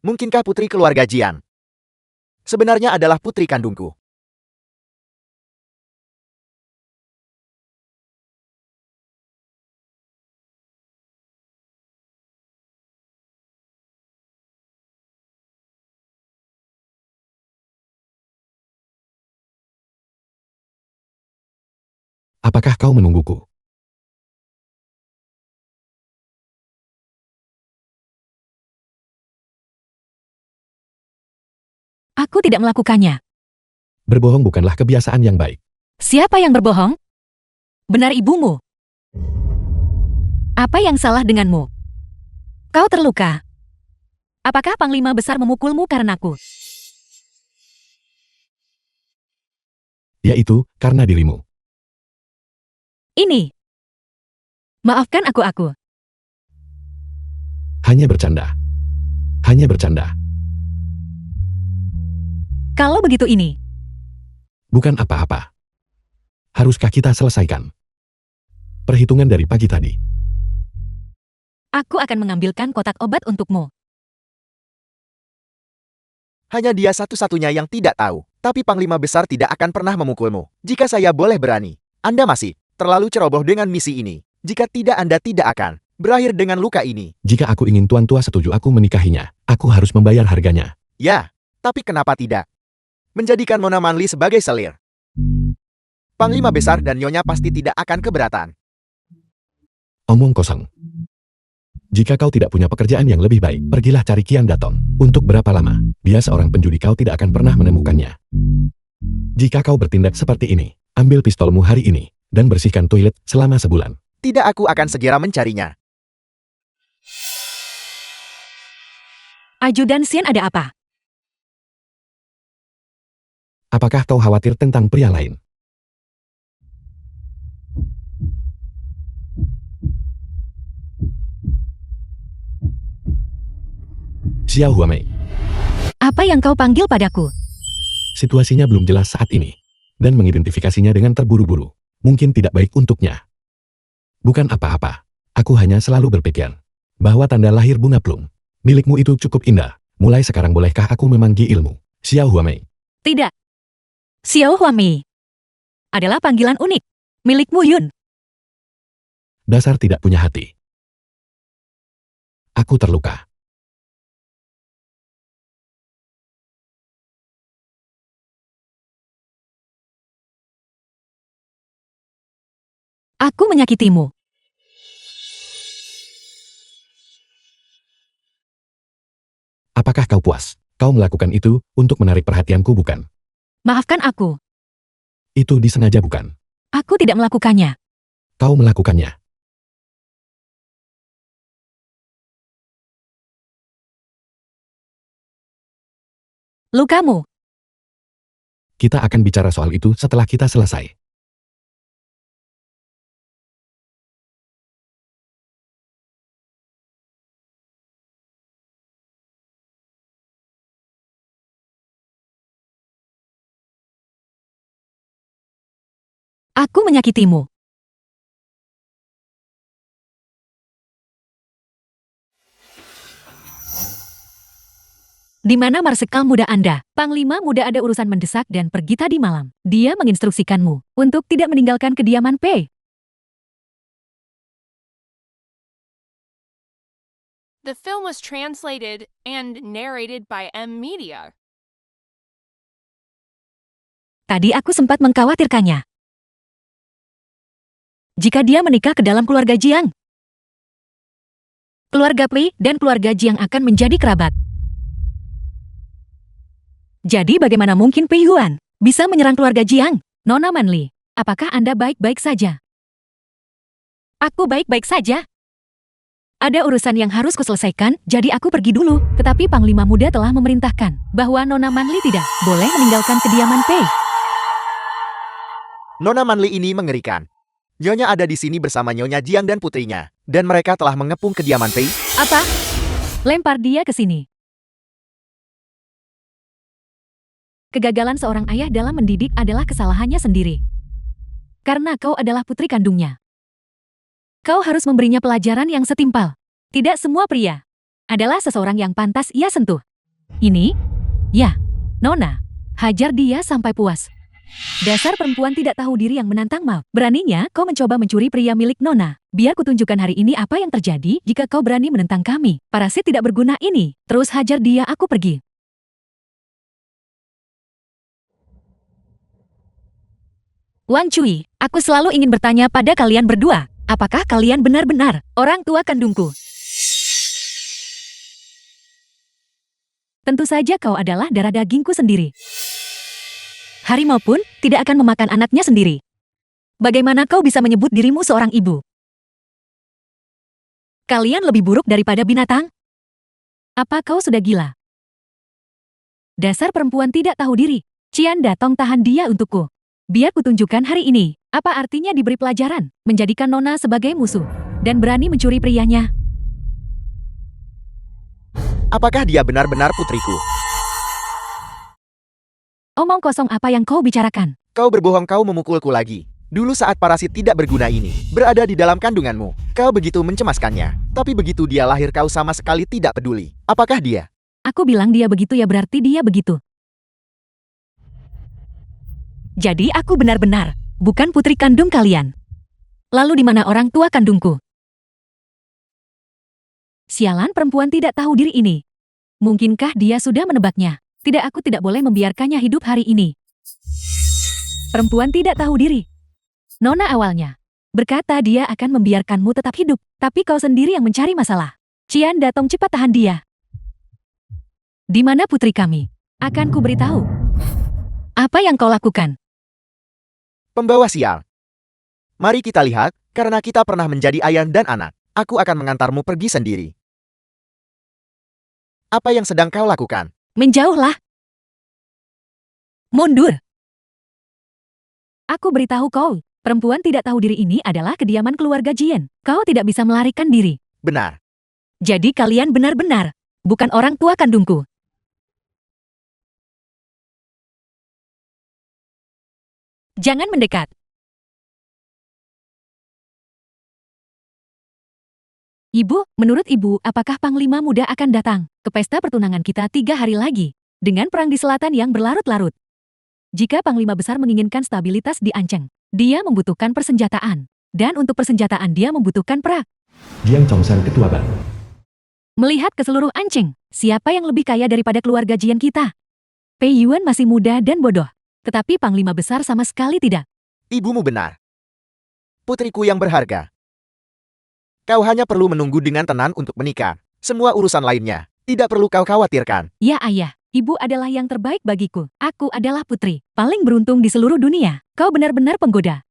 Mungkinkah putri keluarga Jian sebenarnya adalah putri kandungku? Apakah kau menungguku? Aku tidak melakukannya. Berbohong bukanlah kebiasaan yang baik. Siapa yang berbohong? Benar ibumu. Apa yang salah denganmu? Kau terluka. Apakah Panglima Besar memukulmu karenaku? Yaitu, karena dirimu. Ini. Maafkan aku. Hanya bercanda. Hanya bercanda. Kalau begitu ini. Bukan apa-apa. Haruskah kita selesaikan? Perhitungan dari pagi tadi. Aku akan mengambilkan kotak obat untukmu. Hanya dia satu-satunya yang tidak tahu. Tapi Panglima Besar tidak akan pernah memukulmu. Jika saya boleh berani, Anda masih terlalu ceroboh dengan misi ini. Jika tidak, Anda tidak akan berakhir dengan luka ini. Jika aku ingin tuan tua setuju aku menikahinya, aku harus membayar harganya. Ya, tapi kenapa tidak? Menjadikan Nona Manli sebagai selir. Panglima Besar dan Nyonya pasti tidak akan keberatan. Omong kosong. Jika kau tidak punya pekerjaan yang lebih baik, pergilah cari Kian Datong. Untuk berapa lama? Dia seorang penjudi, kau tidak akan pernah menemukannya. Jika kau bertindak seperti ini, ambil pistolmu hari ini, dan bersihkan toilet selama sebulan. Tidak, aku akan segera mencarinya. Ajudan Sien, ada apa? Apakah kau khawatir tentang pria lain? Xiao Huamei, Apa yang kau panggil padaku? situasinya belum jelas saat ini, dan mengidentifikasinya dengan terburu-buru mungkin tidak baik untuknya. Bukan apa-apa, aku hanya selalu berpikir bahwa tanda lahir bunga plum milikmu itu cukup indah. Mulai sekarang bolehkah aku memanggi ilmu Xiao Huamei? Tidak. Xiao Huamei adalah panggilan unik milikmu, Yun. Dasar tidak punya hati. Aku terluka. Aku menyakitimu. Apakah kau puas? Kau melakukan itu untuk menarik perhatianku, bukan? Maafkan aku. Itu disengaja, bukan? Aku tidak melakukannya. Kau melakukannya. Lukamu. Kita akan bicara soal itu setelah kita selesai. Aku menyakitimu. Di mana marsikal muda Anda? Panglima muda ada urusan mendesak dan pergi tadi malam. Dia menginstruksikanmu untuk tidak meninggalkan kediaman Pei. The film was translated and narrated by M Media. Tadi aku sempat mengkhawatirkannya. Jika dia menikah ke dalam keluarga Jiang, keluarga Pei dan keluarga Jiang akan menjadi kerabat. Jadi bagaimana mungkin Pei Yuan bisa menyerang keluarga Jiang? Nona Manli, apakah Anda baik-baik saja? Aku baik-baik saja. Ada urusan yang harus kuselesaikan, jadi aku pergi dulu. Tetapi Panglima Muda telah memerintahkan bahwa Nona Manli tidak boleh meninggalkan kediaman Pei. Nona Manli ini mengerikan. Nyonya ada di sini bersama Nyonya Jiang dan putrinya. Dan mereka telah mengepung kediaman Pei. Apa? Lempar dia ke sini. Kegagalan seorang ayah dalam mendidik adalah kesalahannya sendiri. Karena kau adalah putri kandungnya. Kau harus memberinya pelajaran yang setimpal. Tidak semua pria adalah seseorang yang pantas ia sentuh. Ini? Ya, Nona. Hajar dia sampai puas. Dasar perempuan tidak tahu diri yang menantang maaf. Beraninya kau mencoba mencuri pria milik Nona. Biar kutunjukkan hari ini apa yang terjadi jika kau berani menentang kami. Parasit tidak berguna ini. Terus hajar dia, aku pergi. Wang Cui, aku selalu ingin bertanya pada kalian berdua, apakah kalian benar-benar orang tua kandungku? Tentu saja kau adalah darah dagingku sendiri. Harimau pun tidak akan memakan anaknya sendiri. Bagaimana kau bisa menyebut dirimu seorang ibu? Kalian lebih buruk daripada binatang? Apa kau sudah gila? Dasar perempuan tidak tahu diri. Cian Datong, tahan dia untukku. Biar kutunjukkan hari ini, apa artinya diberi pelajaran, menjadikan Nona sebagai musuh, dan berani mencuri prianya. Apakah dia benar-benar putriku? Omong kosong apa yang kau bicarakan? Kau berbohong, kau memukulku lagi. Dulu saat parasit tidak berguna ini berada di dalam kandunganmu, kau begitu mencemaskannya. Tapi begitu dia lahir kau sama sekali tidak peduli. Apakah dia? Aku bilang dia begitu ya berarti dia begitu. Jadi aku benar-benar bukan putri kandung kalian. Lalu di mana orang tua kandungku? Sialan, perempuan tidak tahu diri ini. Mungkinkah dia sudah menebaknya? Tidak, aku tidak boleh membiarkannya hidup hari ini. Perempuan tidak tahu diri. Nona awalnya berkata dia akan membiarkanmu tetap hidup, tapi kau sendiri yang mencari masalah. Cian Datong, cepat tahan dia. Di mana putri kami? Akan ku beritahu. Apa yang kau lakukan? Pembawa sial. Mari kita lihat, karena kita pernah menjadi ayah dan anak. Aku akan mengantarmu pergi sendiri. Apa yang sedang kau lakukan? Menjauhlah. Mundur. Aku beritahu kau, perempuan tidak tahu diri ini adalah kediaman keluarga Jien. Kau tidak bisa melarikan diri. Benar. Jadi kalian benar-benar bukan orang tua kandungku. Jangan mendekat. Ibu, menurut ibu, apakah Panglima Muda akan datang ke pesta pertunangan kita 3 hari lagi dengan perang di selatan yang berlarut-larut? Jika Panglima Besar menginginkan stabilitas di Anceng, dia membutuhkan persenjataan. Dan untuk persenjataan dia membutuhkan perak. Jiang Chongsan, Ketua Ban. Melihat ke seluruh Anceng, siapa yang lebih kaya daripada keluarga Jian kita? Pei Yuan masih muda dan bodoh. Tetapi Panglima Besar sama sekali tidak. Ibumu benar. Putriku yang berharga. Kau hanya perlu menunggu dengan tenang untuk menikah. Semua urusan lainnya tidak perlu kau khawatirkan. Ya ayah, ibu adalah yang terbaik bagiku. Aku adalah putri paling beruntung di seluruh dunia. Kau benar-benar penggoda.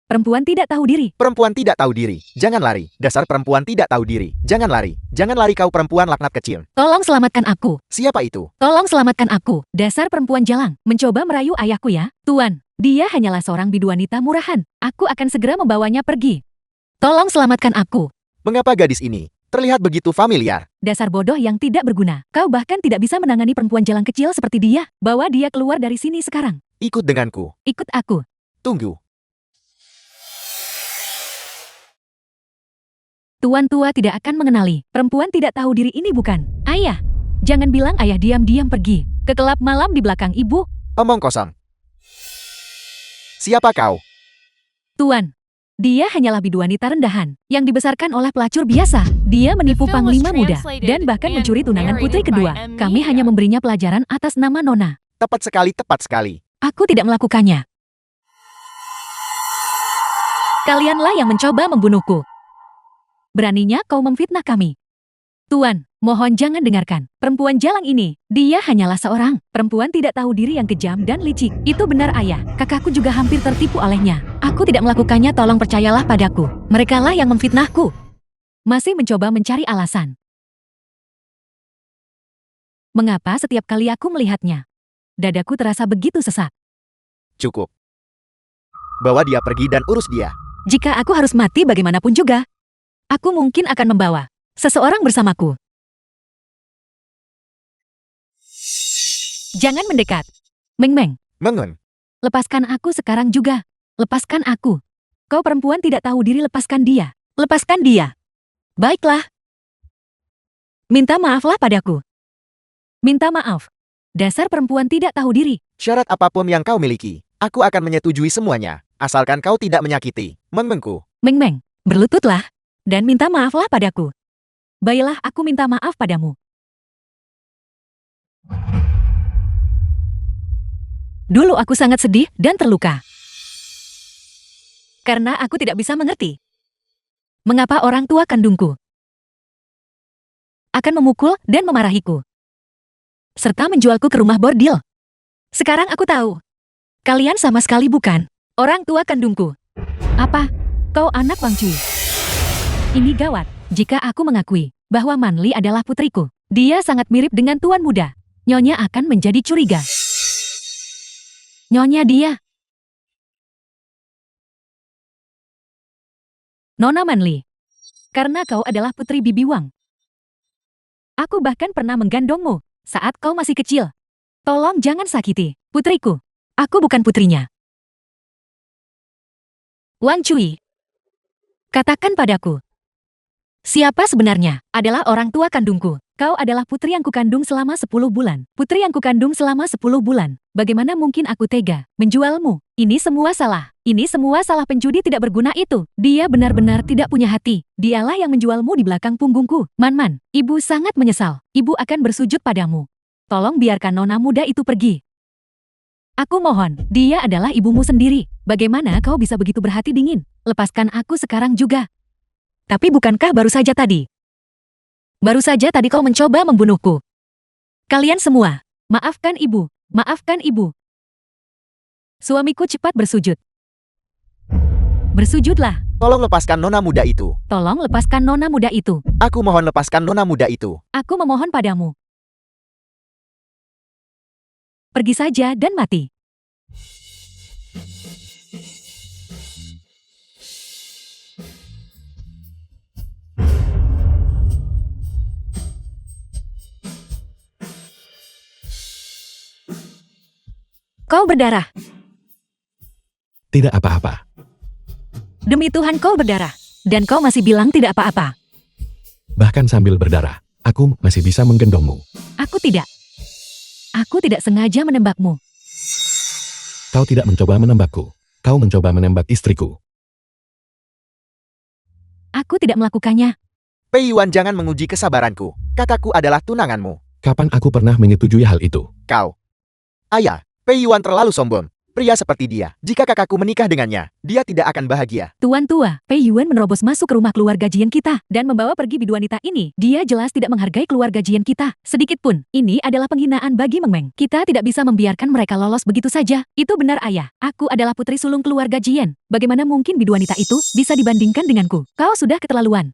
Perempuan tidak tahu diri. Perempuan tidak tahu diri. Jangan lari. Dasar perempuan tidak tahu diri. Jangan lari. Jangan lari kau perempuan laknat kecil. Tolong selamatkan aku. Siapa itu? Tolong selamatkan aku. Dasar perempuan jalang. Mencoba merayu ayahku ya. Tuan, dia hanyalah seorang bidu wanita murahan. Aku akan segera membawanya pergi. Tolong selamatkan aku. Mengapa gadis ini terlihat begitu familiar? Dasar bodoh yang tidak berguna. Kau bahkan tidak bisa menangani perempuan jalang kecil seperti dia. Bawa dia keluar dari sini sekarang. Ikut denganku. Ikut aku. Tunggu. Tuan tua tidak akan mengenali. Perempuan tidak tahu diri ini bukan ayah. Jangan bilang ayah diam-diam pergi ke kelab malam di belakang ibu. Omong kosong. Siapa kau? Tuan, dia hanyalah bidu wanita rendahan yang dibesarkan oleh pelacur biasa. Dia menipu The film was Panglima Muda translated dan bahkan and mencuri tunangan putri narrated by kedua. M. Kami Mia. hanya memberinya pelajaran atas nama Nona. Tepat sekali, tepat sekali. Aku tidak melakukannya. Kalianlah yang mencoba membunuhku. Beraninya kau memfitnah kami. Tuan, mohon jangan dengarkan. Perempuan jalang ini, dia hanyalah seorang perempuan tidak tahu diri yang kejam dan licik. Itu benar ayah, kakakku juga hampir tertipu olehnya. Aku tidak melakukannya, tolong percayalah padaku. Merekalah yang memfitnahku. Masih mencoba mencari alasan. Mengapa setiap kali aku melihatnya, dadaku terasa begitu sesak? Cukup. Bawa dia pergi dan urus dia. Jika aku harus mati bagaimanapun juga, aku mungkin akan membawa seseorang bersamaku. Jangan mendekat. Meng Meng, Mengun. lepaskan aku sekarang juga. Lepaskan aku. Kau perempuan tidak tahu diri, lepaskan dia. Lepaskan dia. Baiklah. Minta maaflah padaku. Minta maaf. Dasar perempuan tidak tahu diri. Syarat apapun yang kau miliki, aku akan menyetujui semuanya. Asalkan kau tidak menyakiti Meng-mengku. Meng Meng, berlututlah. Dan minta maaflah padaku. Baiklah, aku minta maaf padamu. 《 Meng Meng, berlututlah dan minta maaf padaku. Baiklah, aku minta maaf padamu. 《 Baiklah, aku minta maaf padamu. Baiklah, aku minta maaf padamu. 《 Baiklah, aku minta maaf padamu. 》 Baiklah, aku minta maaf padamu. 《Dulu aku sangat sedih dan terluka. Karena aku tidak bisa mengerti mengapa orang tua kandungku akan memukul dan memarahiku, serta menjualku ke rumah bordil. Sekarang aku tahu, kalian sama sekali bukan orang tua kandungku. Apa? Kau anak Wang Cui? Ini gawat jika aku mengakui bahwa Manli adalah putriku. Dia sangat mirip dengan tuan muda. Nyonya akan menjadi curiga. Nyonya dia. Nona Manli, karena kau adalah putri Bibi Wang. Aku bahkan pernah menggendongmu saat kau masih kecil. Tolong jangan sakiti putriku. Aku bukan putrinya. Wang Cui, katakan padaku, siapa sebenarnya adalah orang tua kandungku? Kau adalah putri yang kukandung selama 10 bulan. Putri yang kukandung selama 10 bulan. Bagaimana mungkin aku tega menjualmu? Ini semua salah. Ini semua salah penjudi tidak berguna itu. Dia benar-benar tidak punya hati. Dialah yang menjualmu di belakang punggungku. Man, ibu sangat menyesal. Ibu akan bersujud padamu. Tolong biarkan nona muda itu pergi. Aku mohon, dia adalah ibumu sendiri. Bagaimana kau bisa begitu berhati dingin? Lepaskan aku sekarang juga. Tapi bukankah baru saja tadi? Baru saja tadi kau mencoba membunuhku. Kalian semua, maafkan ibu, maafkan ibu. Suamiku cepat bersujud. Bersujudlah. Tolong lepaskan nona muda itu. Tolong lepaskan nona muda itu. Aku mohon lepaskan nona muda itu. Aku memohon padamu. Pergi saja dan mati. Kau berdarah. Tidak apa-apa. Demi Tuhan kau berdarah. Dan kau masih bilang tidak apa-apa. Bahkan sambil berdarah, aku masih bisa menggendongmu. Aku tidak. Aku tidak sengaja menembakmu. Kau tidak mencoba menembakku. Kau mencoba menembak istriku. Aku tidak melakukannya. Pei Yuan, jangan menguji kesabaranku. Kakakku adalah tunanganmu. Kapan aku pernah menyetujui hal itu? Kau. Ayah, Pei Yuan terlalu sombong. Pria seperti dia, jika kakakku menikah dengannya, dia tidak akan bahagia. Tuan tua, Pei Yuan menerobos masuk ke rumah keluarga Jian kita dan membawa pergi bidu wanita ini. Dia jelas tidak menghargai keluarga Jian kita. Sedikit pun, ini adalah penghinaan bagi Meng Meng. Kita tidak bisa membiarkan mereka lolos begitu saja. Itu benar ayah, aku adalah putri sulung keluarga Jian. Bagaimana mungkin bidu wanita itu bisa dibandingkan denganku? Kau sudah keterlaluan.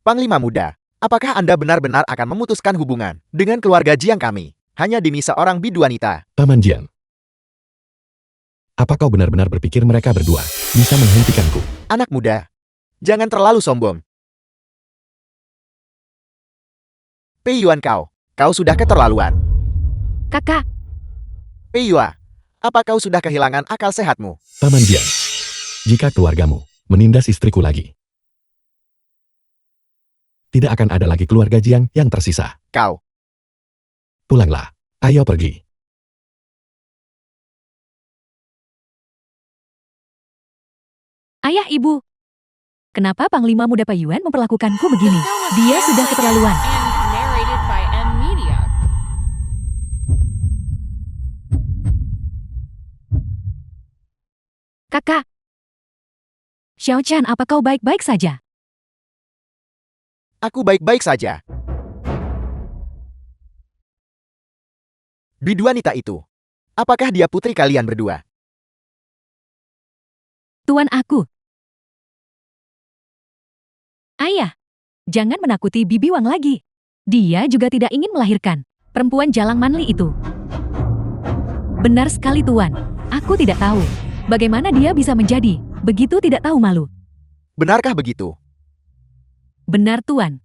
Panglima muda, apakah Anda benar-benar akan memutuskan hubungan dengan keluarga Jiang kami hanya demi seorang bidu wanita? Paman Jian. Apa kau benar-benar berpikir mereka berdua bisa menghentikanku? Anak muda, jangan terlalu sombong. Pei Yuan, kau sudah keterlaluan. Kakak, Pei Yuan, apa kau sudah kehilangan akal sehatmu? Paman Jian. Jika keluargamu menindas istriku lagi, tidak akan ada lagi keluarga Jiang yang tersisa. Kau, Pulanglah. Ayo pergi. ayah ibu. Kenapa Panglima Muda Pei Yuan memperlakukanku begini? The film was Dia sudah translated keterlaluan. And narrated by M Media. Kakak. Xiao Chan, apa kau baik-baik saja? aku baik-baik saja. Bidu wanita itu, apakah dia putri kalian berdua? Tuan aku. Ayah, jangan menakuti Bibi Wang lagi. Dia juga tidak ingin melahirkan perempuan jalang Manli itu. Benar sekali Tuan, aku tidak tahu bagaimana dia bisa menjadi begitu tidak tahu malu. Benarkah begitu? Benar Tuan.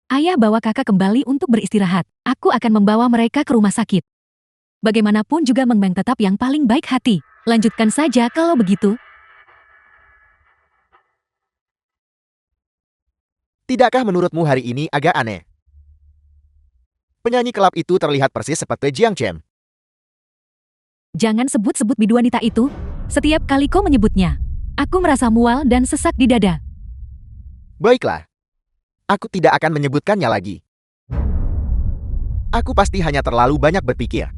Ayah bawa kakak kembali untuk beristirahat. Aku akan membawa mereka ke rumah sakit. Bagaimanapun juga Meng Meng tetap yang paling baik hati. Lanjutkan saja kalau begitu. Tidakkah menurutmu hari ini agak aneh? Penyanyi kelab itu terlihat persis seperti Jiang Chen. Jangan sebut-sebut bidu wanita itu. Setiap kali kau menyebutnya, aku merasa mual dan sesak di dada. Baiklah. Aku tidak akan menyebutkannya lagi. Aku pasti hanya terlalu banyak berpikir.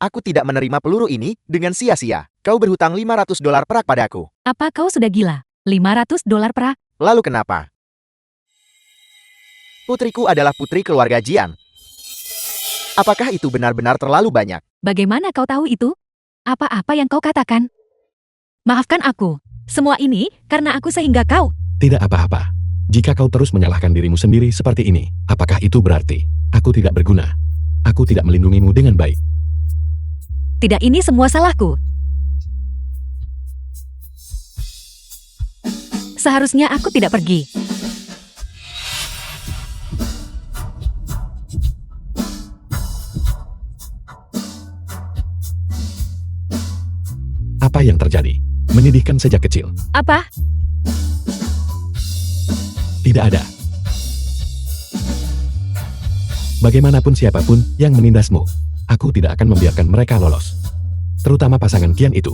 Aku tidak menerima peluru ini dengan sia-sia. Kau berhutang $500 perak padaku. Apa kau sudah gila? $500 perak? Lalu kenapa? Putriku adalah putri keluarga Jiang. Apakah itu benar-benar terlalu banyak? Bagaimana kau tahu itu? Apa-apa yang kau katakan? Maafkan aku. Semua ini karena aku sehingga kau. Tidak apa-apa. Jika kau terus menyalahkan dirimu sendiri seperti ini, apakah itu berarti aku tidak berguna? Aku tidak melindungimu dengan baik. Tidak, ini semua salahku. Seharusnya aku tidak pergi. Apa yang terjadi? Menyedihkan sejak kecil. Apa? Tidak ada. Bagaimanapun siapapun yang menindasmu, aku tidak akan membiarkan mereka lolos. Terutama pasangan Qian itu.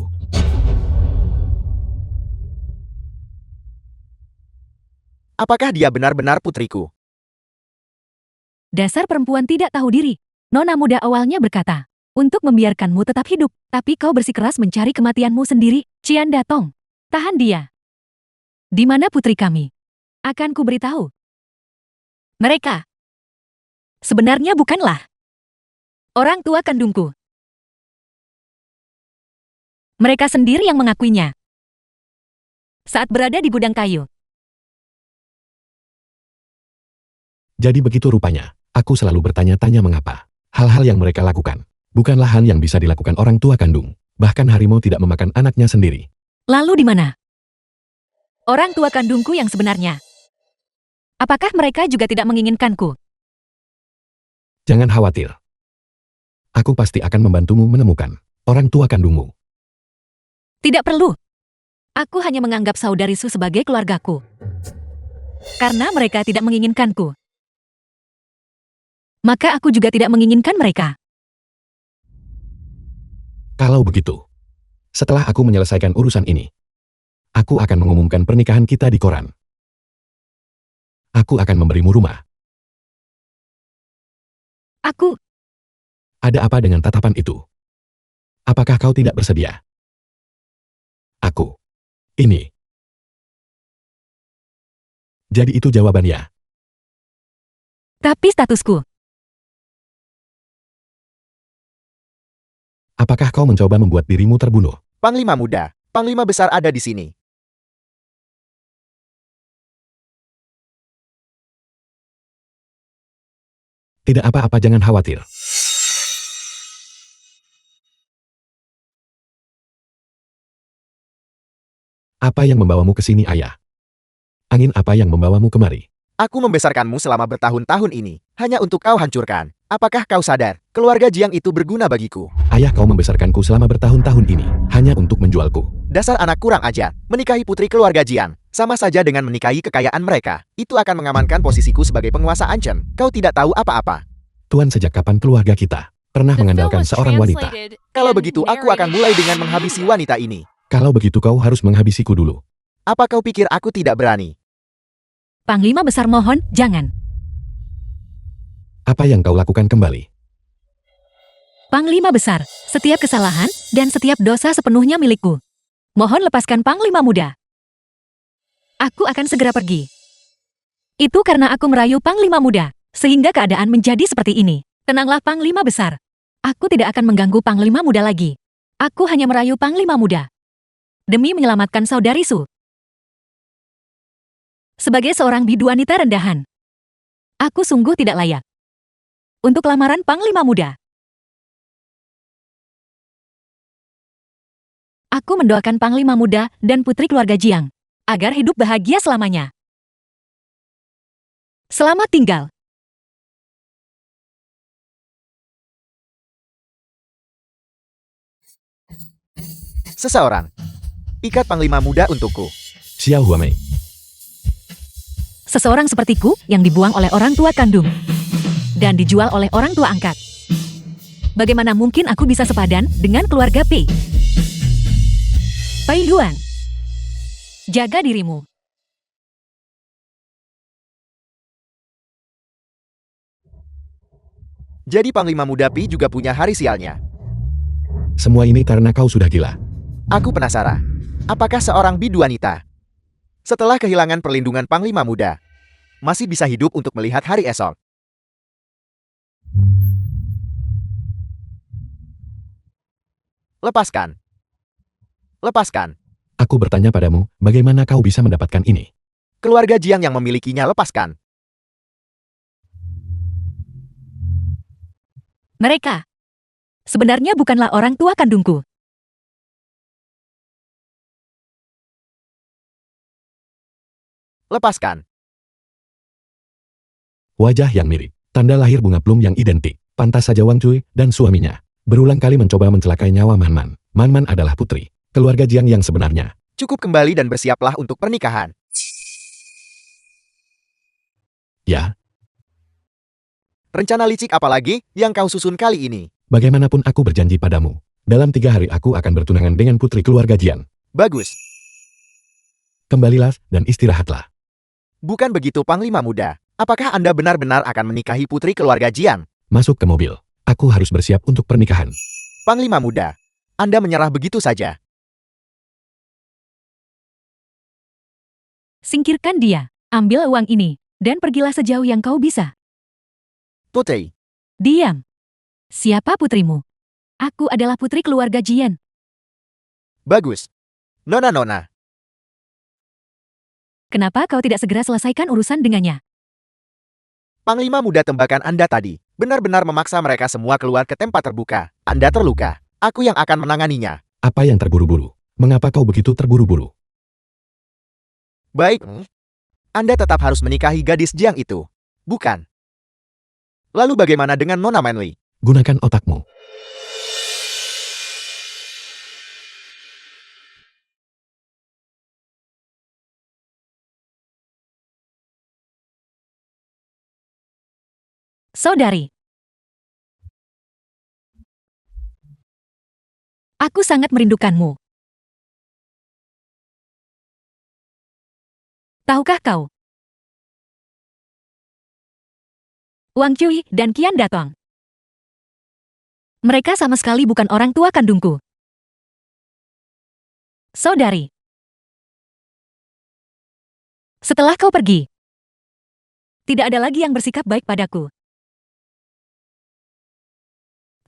Apakah dia benar-benar putriku? Dasar perempuan tidak tahu diri. Nona muda awalnya berkata, untuk membiarkanmu tetap hidup, tapi kau bersikeras mencari kematianmu sendiri. Qian Datong, tahan dia. Di mana putri kami? Akan ku beritahu. Mereka sebenarnya bukanlah orang tua kandungku. Mereka sendiri yang mengakuinya. Saat berada di gudang kayu. Jadi begitu rupanya, aku selalu bertanya-tanya mengapa. Hal-hal yang mereka lakukan, bukanlah hal yang bisa dilakukan orang tua kandung. Bahkan harimau tidak memakan anaknya sendiri. Lalu di mana orang tua kandungku yang sebenarnya? Apakah mereka juga tidak menginginkanku? Jangan khawatir. Aku pasti akan membantumu menemukan orang tua kandungmu. Tidak perlu. Aku hanya menganggap saudariku sebagai keluargaku. Karena mereka tidak menginginkanku. Maka aku juga tidak menginginkan mereka. Kalau begitu, setelah aku menyelesaikan urusan ini, aku akan mengumumkan pernikahan kita di koran. Aku akan memberimu rumah. Aku Ada apa dengan tatapan itu? Apakah kau tidak bersedia? Aku. Ini. Jadi itu jawabannya. tapi statusku. Apakah kau mencoba membuat dirimu terbunuh? Panglima muda, Panglima besar ada di sini. Tidak apa-apa, jangan khawatir. Apa yang membawamu ke sini, ayah? Angin apa yang membawamu kemari? Aku membesarkanmu selama bertahun-tahun ini, hanya untuk kau hancurkan. Apakah kau sadar, keluarga Jiang itu berguna bagiku? Ayah, kau membesarkanku selama bertahun-tahun ini, hanya untuk menjualku. Dasar anak kurang ajar, menikahi putri keluarga Jiang, sama saja dengan menikahi kekayaan mereka. Itu akan mengamankan posisiku sebagai penguasa Anchen. Kau tidak tahu apa-apa. Tuan, sejak kapan keluarga kita pernah The film mengandalkan was seorang wanita? translated Kalau and begitu, aku akan narrated mulai by dengan M.E. menghabisi wanita ini. Kalau begitu kau harus menghabisiku dulu. Apa kau pikir aku tidak berani? Panglima besar mohon, jangan. Apa yang kau lakukan kembali? Panglima besar, setiap kesalahan dan setiap dosa sepenuhnya milikku. Mohon lepaskan Panglima muda. Aku akan segera pergi. Itu karena aku merayu Panglima muda, sehingga keadaan menjadi seperti ini. Tenanglah Panglima besar. Aku tidak akan mengganggu Panglima muda lagi. Aku hanya merayu Panglima muda. Demi menyelamatkan saudari Su. Sebagai seorang bidu wanita rendahan, aku sungguh tidak layak untuk lamaran Panglima muda. Aku mendoakan Panglima muda dan putri keluarga Jiang agar hidup bahagia selamanya. Selamat tinggal. Seseorang. Ikat Panglima muda untukku. Xiao Huamei. Seseorang sepertiku yang dibuang oleh orang tua kandung dan dijual oleh orang tua angkat. Bagaimana mungkin aku bisa sepadan dengan keluarga Pei? Pai Luan, jaga dirimu. Jadi Panglima Muda Pi juga punya hari sialnya. Semua ini karena kau sudah gila. Aku penasaran. Apakah seorang bidu wanita, setelah kehilangan perlindungan Panglima Muda, masih bisa hidup untuk melihat hari esok? Lepaskan. Lepaskan. Aku bertanya padamu, bagaimana kau bisa mendapatkan ini? Keluarga Jiang yang memilikinya lepaskan. Mereka sebenarnya bukanlah orang tua kandungku. Lepaskan. Wajah yang mirip, tanda lahir bunga plum yang identik, pantas saja Wang Cui dan suaminya berulang kali mencoba mencelakai nyawa Man Man. Man Man adalah putri keluarga Jiang yang sebenarnya. Cukup kembali dan bersiaplah untuk pernikahan. Ya, Rencana licik apa lagi yang kau susun kali ini? bagaimanapun aku berjanji padamu. Dalam 3 hari aku akan bertunangan dengan putri keluarga Jiang. Bagus. Kembalilah dan istirahatlah. Bukan begitu Panglima Muda. Apakah Anda benar-benar akan menikahi putri keluarga Jiang? Masuk ke mobil. Aku harus bersiap untuk pernikahan. Panglima Muda, Anda menyerah begitu saja. Singkirkan dia, ambil uang ini, dan pergilah sejauh yang kau bisa. Putri, Diam. Siapa putrimu? Aku adalah putri keluarga Jian. bagus. Nona-nona, Kenapa kau tidak segera selesaikan urusan dengannya? Panglima Muda tembakan Anda tadi benar-benar memaksa mereka semua keluar ke tempat terbuka. Anda terluka. Aku yang akan menanganinya. Apa yang terburu-buru? Mengapa kau begitu terburu-buru? Baik. Anda tetap harus menikahi gadis Jiang itu. Bukan. Lalu bagaimana dengan Nona Manli? Gunakan otakmu. Saudari. Aku sangat merindukanmu. Tahukah kau? Wang Cui dan Qian datang. Mereka sama sekali bukan orang tua kandungku. Saudari. Setelah kau pergi, tidak ada lagi yang bersikap baik padaku.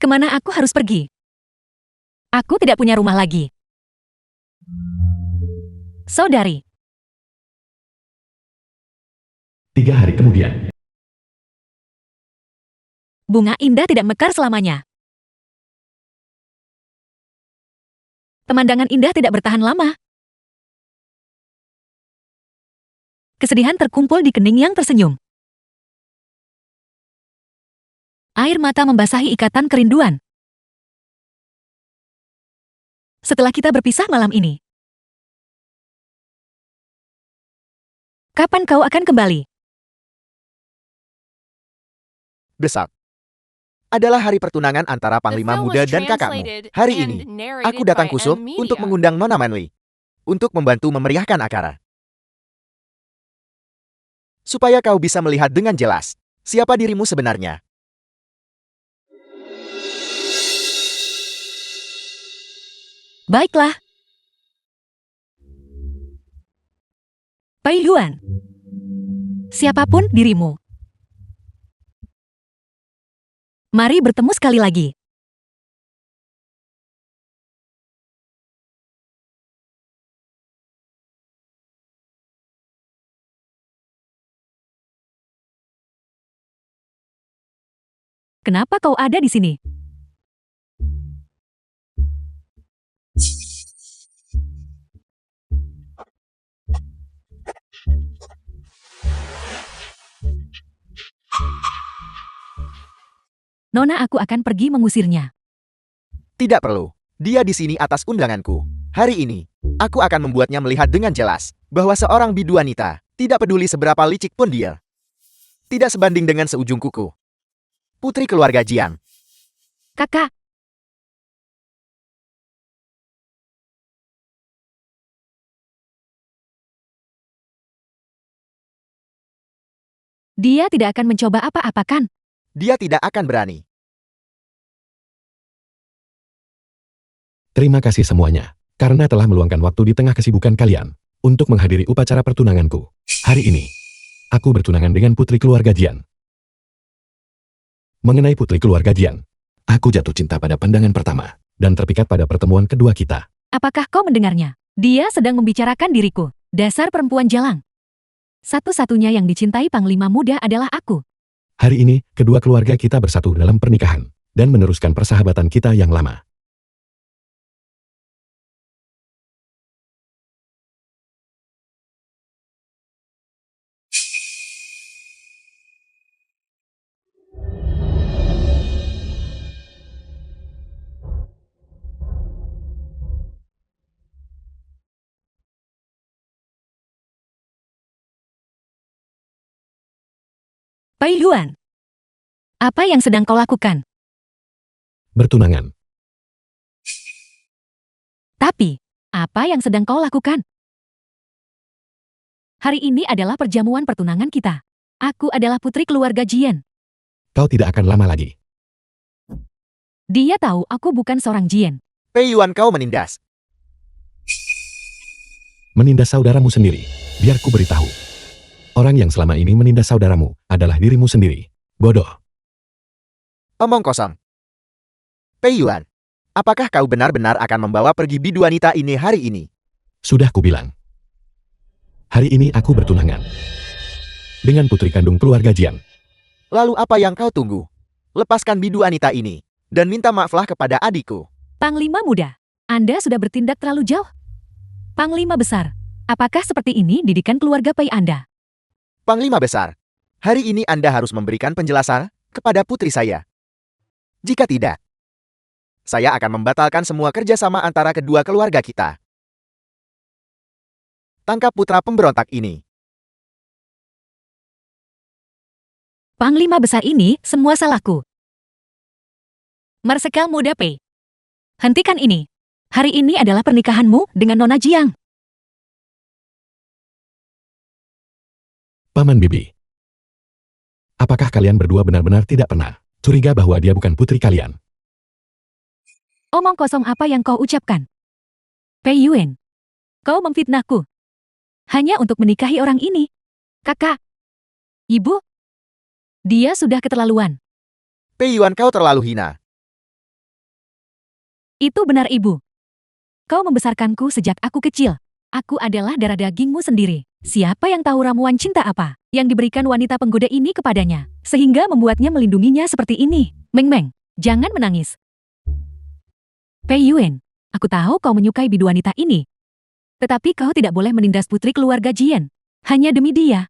Kemana aku harus pergi? Aku tidak punya rumah lagi. Saudari. 3 hari kemudian. Bunga indah tidak mekar selamanya. Pemandangan indah tidak bertahan lama. Kesedihan terkumpul di kening yang tersenyum. Air mata membasahi ikatan kerinduan. Setelah kita berpisah malam ini, kapan kau akan kembali? Besok adalah hari pertunangan antara The Panglima film Muda was dan kakakmu. translated Hari and ini, narrated aku datang by khusus M untuk Media. mengundang Nona Manli untuk membantu memeriahkan acara. Supaya kau bisa melihat dengan jelas siapa dirimu sebenarnya. Baiklah. Pai Luan. Siapapun dirimu. Mari bertemu sekali lagi. Kenapa kau ada di sini? Nona, aku akan pergi mengusirnya. Tidak perlu. Dia di sini atas undanganku. Hari ini, aku akan membuatnya melihat dengan jelas bahwa seorang bidu wanita tidak peduli seberapa licik pun dia. Tidak sebanding dengan seujung kuku. Putri keluarga Jiang. Kakak, Dia tidak akan mencoba apa-apa kan? Dia tidak akan berani. Terima kasih semuanya, karena telah meluangkan waktu di tengah kesibukan kalian untuk menghadiri upacara pertunanganku. Hari ini, aku bertunangan dengan putri keluarga Jian. Mengenai putri keluarga Jian, aku jatuh cinta pada pandangan pertama dan terpikat pada pertemuan kedua kita. Apakah kau mendengarnya? Dia sedang membicarakan diriku. Dasar perempuan jalang. Satu-satunya yang dicintai Panglima Muda adalah aku. Hari ini, kedua keluarga kita bersatu dalam pernikahan dan meneruskan persahabatan kita yang lama. Pai Yuan. Apa yang sedang kau lakukan? Bertunangan. Tapi, apa yang sedang kau lakukan? Hari ini adalah perjamuan pertunangan kita. Aku adalah putri keluarga Jian. Kau tidak akan lama lagi. Dia tahu aku bukan seorang Jian. Pei Yuan, kau menindas. Menindas saudaramu sendiri. Biar ku beritahu. Orang yang selama ini menindas saudaramu adalah dirimu sendiri. Bodoh. Omong kosong. Pei Yuan, apakah kau benar-benar akan membawa pergi bidu wanita ini hari ini? Sudah kubilang. Hari ini aku bertunangan dengan putri kandung keluarga Jian. Lalu apa yang kau tunggu? Lepaskan bidu wanita ini dan minta maaflah kepada adikku. Panglima Muda, Anda sudah bertindak terlalu jauh. Panglima Besar, apakah seperti ini didikan keluarga Pai Anda? Panglima Besar, hari ini Anda harus memberikan penjelasan kepada putri saya. Jika tidak, saya akan membatalkan semua kerjasama antara kedua keluarga kita. Tangkap putra pemberontak ini. Panglima Besar ini semua salahku. Marsekal Muda Pei. Hentikan ini. Hari ini adalah pernikahanmu dengan Nona Jiang. Paman Bibi. Apakah kalian berdua benar-benar tidak pernah curiga bahwa dia bukan putri kalian? Omong kosong apa yang kau ucapkan? Pei Yuan, kau memfitnahku. Hanya untuk menikahi orang ini. Kakak. Ibu. Dia sudah keterlaluan. Pei Yuan, kau terlalu hina. Itu benar ibu. Kau membesarkanku sejak aku kecil. Aku adalah darah dagingmu sendiri. Siapa yang tahu ramuan cinta apa yang diberikan wanita penggoda ini kepadanya, sehingga membuatnya melindunginya seperti ini? Meng, jangan menangis. Pei Yuan, aku tahu kau menyukai bidu wanita ini. Tetapi kau tidak boleh menindas putri keluarga Jian. Hanya demi dia.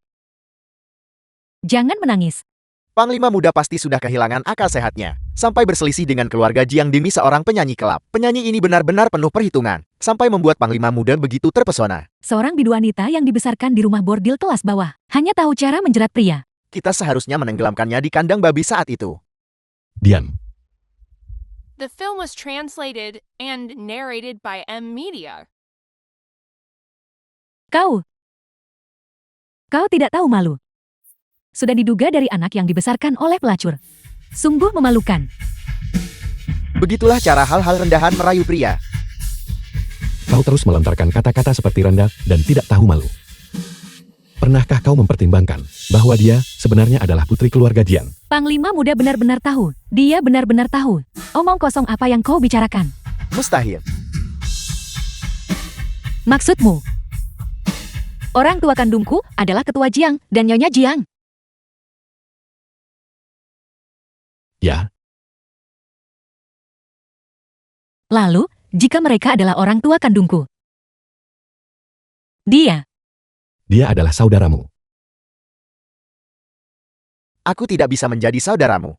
Jangan menangis. Panglima Muda pasti sudah kehilangan akal sehatnya, sampai berselisih dengan keluarga Jiang demi seorang penyanyi kelab. Penyanyi ini benar-benar penuh perhitungan, sampai membuat Panglima Muda begitu terpesona. Seorang bidu wanita yang dibesarkan di rumah bordil kelas bawah, hanya tahu cara menjerat pria. Kita seharusnya menenggelamkannya di kandang babi saat itu. Diam. The film was translated and narrated by M Media. Kau tidak tahu malu. Sudah diduga dari anak yang dibesarkan oleh pelacur. Sungguh memalukan. Begitulah cara hal-hal rendahan merayu pria. Kau terus melontarkan kata-kata seperti rendah dan tidak tahu malu. Pernahkah kau mempertimbangkan bahwa dia sebenarnya adalah putri keluarga Jian? Panglima Muda benar-benar tahu. Dia benar-benar tahu. Omong kosong apa yang kau bicarakan? Mustahil. Maksudmu? Orang tua kandungku adalah ketua Jiang dan Nyonya Jiang. Ya, Lalu, jika mereka adalah orang tua kandungku, dia adalah saudaramu. Aku tidak bisa menjadi saudaramu.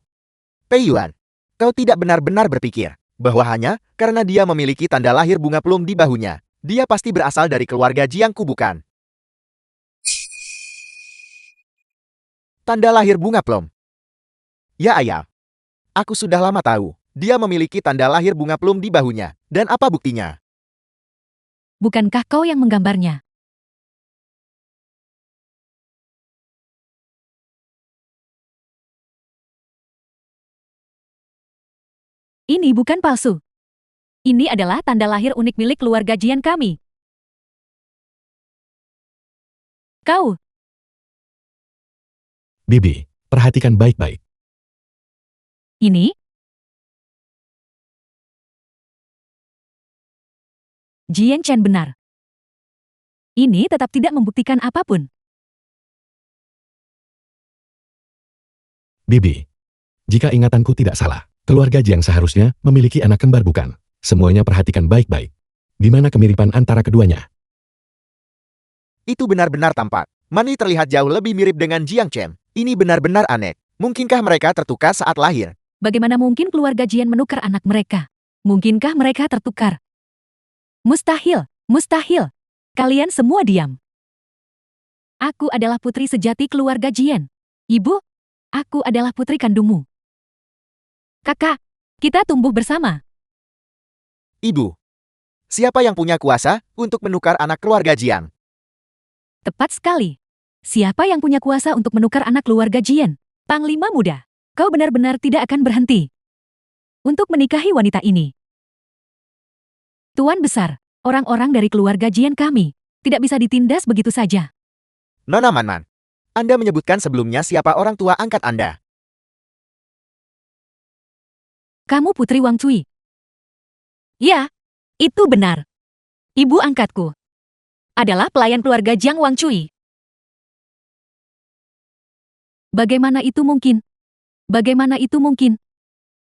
Pei Yuan, kau tidak benar-benar berpikir bahwa hanya karena dia memiliki tanda lahir bunga plum di bahunya, dia pasti berasal dari keluarga Jiangku, bukan? Tanda lahir bunga plum. Ya ayah. Aku sudah lama tahu, dia memiliki tanda lahir bunga plum di bahunya. Dan apa buktinya? bukankah kau yang menggambarnya? Ini bukan palsu. Ini adalah tanda lahir unik milik keluarga Jian kami. Kau, Bibi, perhatikan baik-baik. ini? Jian Chen benar. Ini tetap tidak membuktikan apapun. Bibi, jika ingatanku tidak salah, keluarga Jiang seharusnya memiliki anak kembar bukan? Semuanya perhatikan baik-baik. Di mana kemiripan antara keduanya? Itu benar-benar tampak. Mani terlihat jauh lebih mirip dengan Jiang Chen. Ini benar-benar aneh. Mungkinkah mereka tertukar saat lahir? Bagaimana mungkin keluarga Jian menukar anak mereka? Mungkinkah mereka tertukar? Mustahil, mustahil. Kalian semua diam. Aku adalah putri sejati keluarga Jian. Ibu, aku adalah putri kandungmu. Kakak, kita tumbuh bersama. Ibu, siapa yang punya kuasa untuk menukar anak keluarga Jiang? Tepat sekali. Siapa yang punya kuasa untuk menukar anak keluarga Jian? Panglima muda, kau benar-benar tidak akan berhenti untuk menikahi wanita ini. Tuan besar, orang-orang dari keluarga Jian kami tidak bisa ditindas begitu saja. Nona Manman, Anda menyebutkan sebelumnya siapa orang tua angkat Anda. Kamu putri Wang Cui. Ya, itu benar. Ibu angkatku adalah pelayan keluarga Jiang Wang Cui. Bagaimana itu mungkin? Bagaimana itu mungkin?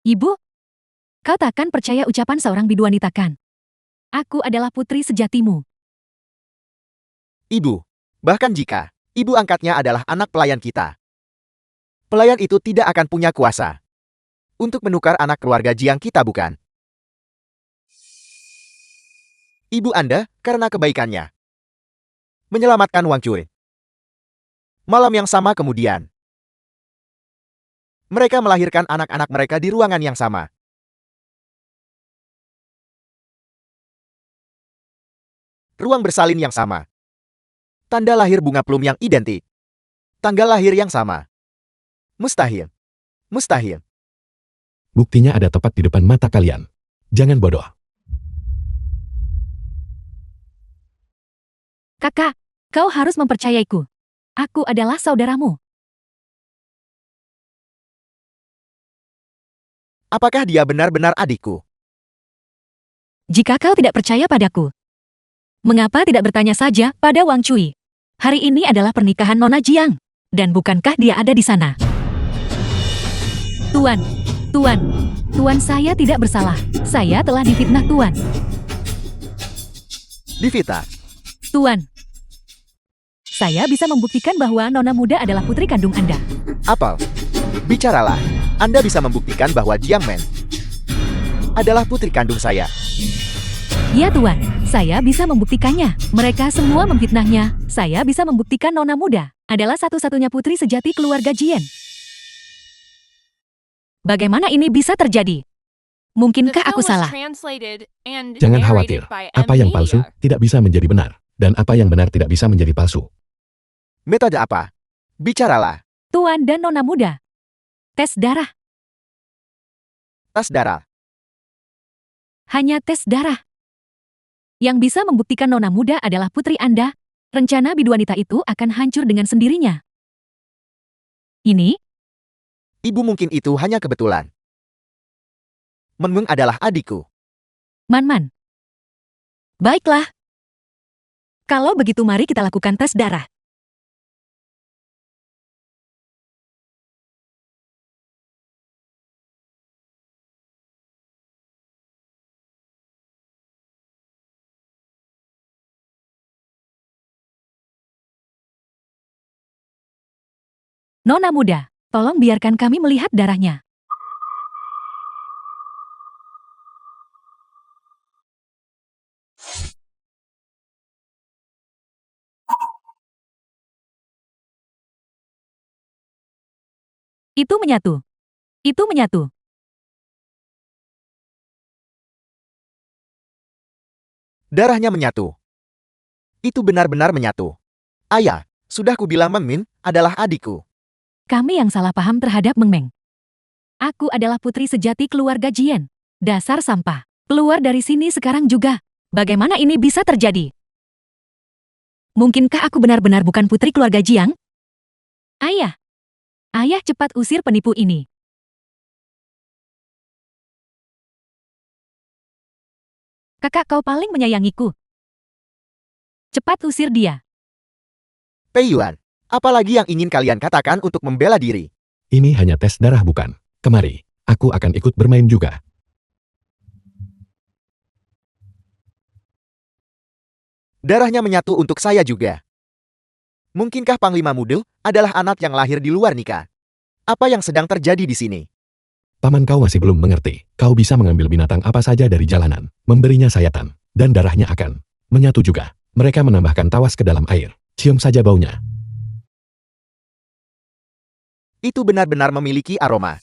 Ibu, kau takkan percaya ucapan seorang bidu wanita kan? Aku adalah putri sejatimu. Ibu, bahkan jika ibu angkatnya adalah anak pelayan kita, pelayan itu tidak akan punya kuasa untuk menukar anak keluarga Jiang kita bukan? Ibu Anda, karena kebaikannya, menyelamatkan Wang Cui. Malam yang sama kemudian, mereka melahirkan anak-anak mereka di ruangan yang sama. Ruang bersalin yang sama. Tanda lahir bunga plum yang identik. Tanggal lahir yang sama. Mustahil. Mustahil. Buktinya ada tepat di depan mata kalian. Jangan bodoh. Kakak, kau harus mempercayaiku. Aku adalah saudaramu. Apakah dia benar-benar adikku? Jika kau tidak percaya padaku, mengapa tidak bertanya saja pada Wang Cui? Hari ini adalah pernikahan Nona Jiang. Dan bukankah dia ada di sana? Tuan, Tuan saya tidak bersalah. Saya telah difitnah Tuan. Divita, Tuan, saya bisa membuktikan bahwa Nona muda adalah putri kandung Anda. Apel, bicaralah. Anda bisa membuktikan bahwa Jiang Men adalah putri kandung saya. Ya Tuan, saya bisa membuktikannya. Mereka semua memfitnahnya. Saya bisa membuktikan Nona muda adalah satu-satunya putri sejati keluarga Jian. Bagaimana ini bisa terjadi? The Mungkinkah film aku was salah? translated and Jangan narrated khawatir. by Apa M yang palsu Media. tidak bisa menjadi benar. Dan apa yang benar tidak bisa menjadi palsu. Metode apa? Bicaralah. Tuan dan Nona muda. Tes darah. Tas darah. Hanya tes darah. Yang bisa membuktikan Nona muda adalah putri Anda. Rencana bidu wanita itu akan hancur dengan sendirinya. Ini, Ibu mungkin itu hanya kebetulan. Menmeng adalah adikku. Man. Baiklah. Kalau begitu mari kita lakukan tes darah. Nona muda, tolong biarkan kami melihat darahnya. Itu menyatu. Itu menyatu. Darahnya menyatu. Itu benar-benar menyatu. Ayah, sudah kubilang Meng Min adalah adikku. Kami yang salah paham terhadap Meng Meng. Aku adalah putri sejati keluarga Jian. Dasar sampah. Keluar dari sini sekarang juga. Bagaimana ini bisa terjadi? Mungkinkah aku benar-benar bukan putri keluarga Jiang? Ayah. Ayah, cepat usir penipu ini. Kakak, kau paling menyayangiku. Cepat usir dia. Pei Yuan, apalagi yang ingin kalian katakan untuk membela diri? Ini hanya tes darah bukan? Kemari, aku akan ikut bermain juga. Darahnya menyatu untuk saya juga. Mungkinkah Panglima Muda adalah anak yang lahir di luar nikah? Apa yang sedang terjadi di sini? Paman kau masih belum mengerti. Kau bisa mengambil binatang apa saja dari jalanan, memberinya sayatan, dan darahnya akan menyatu juga. Mereka menambahkan tawas ke dalam air. Cium saja baunya. Itu benar-benar memiliki aroma.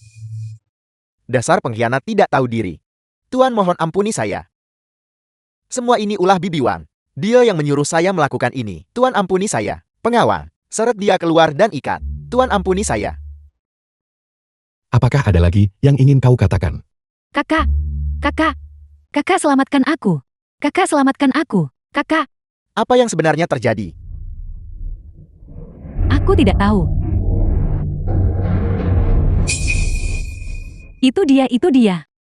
Dasar pengkhianat tidak tahu diri. Tuan, mohon ampuni saya. Semua ini ulah Bibi Wang. Dia yang menyuruh saya melakukan ini. Tuan, ampuni saya. Pengawal, seret dia keluar dan ikat. Tuan, ampuni saya. Apakah ada lagi yang ingin kau katakan? Kakak. Kakak. Kakak, selamatkan aku. Kakak, selamatkan aku. Kakak. Apa yang sebenarnya terjadi? Aku tidak tahu. Itu dia, itu dia.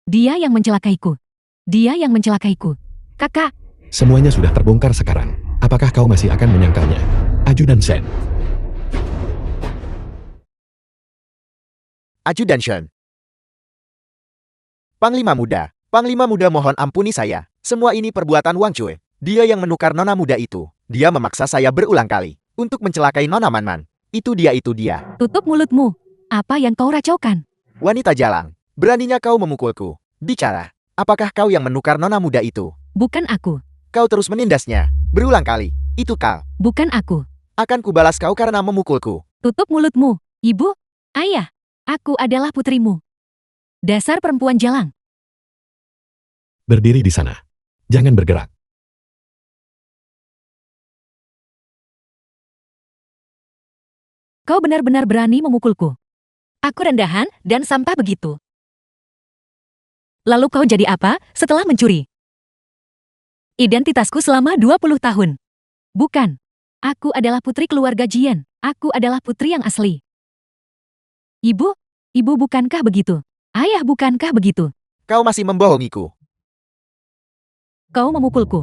Dia yang mencelakaiku. Dia yang mencelakaiku. Kakak. Semuanya sudah terbongkar sekarang. Apakah kau masih akan menyangkalnya? Ajudan Shen. Ajudan Shen. Panglima Muda mohon ampuni saya. Semua ini perbuatan Wang Cui. Dia yang menukar nona muda itu. Dia memaksa saya berulang kali untuk mencelakai nona Man. Itu dia, itu dia. Tutup mulutmu. Apa yang kau racaukan? Wanita jalang, beraninya kau memukulku. Bicara, apakah kau yang menukar nona muda itu? Bukan aku. Kau terus menindasnya. Berulang kali. Itu kau. Bukan aku. Akan kubalas kau karena memukulku. Tutup mulutmu. Ibu, ayah, aku adalah putrimu. Dasar perempuan jalang. Berdiri di sana. Jangan bergerak. Kau benar-benar berani memukulku. Aku rendahan dan sampah begitu. Lalu kau jadi apa setelah mencuri? Identitasku selama 20 tahun. Bukan. Aku adalah putri keluarga Jian. Aku adalah putri yang asli. Ibu? Ibu bukankah begitu? Ayah bukankah begitu? Kau masih membohongiku. Kau memukulku.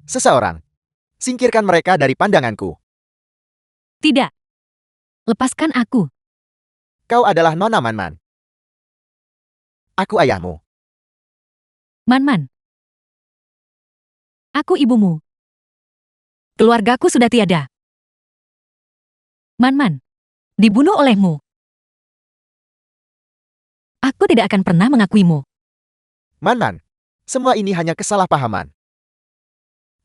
Seseorang. Singkirkan mereka dari pandanganku. Tidak. Lepaskan aku. Kau adalah nona Man. Aku ayahmu. Man. Aku ibumu. Keluargaku sudah tiada. Man. Dibunuh olehmu. Aku tidak akan pernah mengakuimu. Man. Semua ini hanya kesalahpahaman.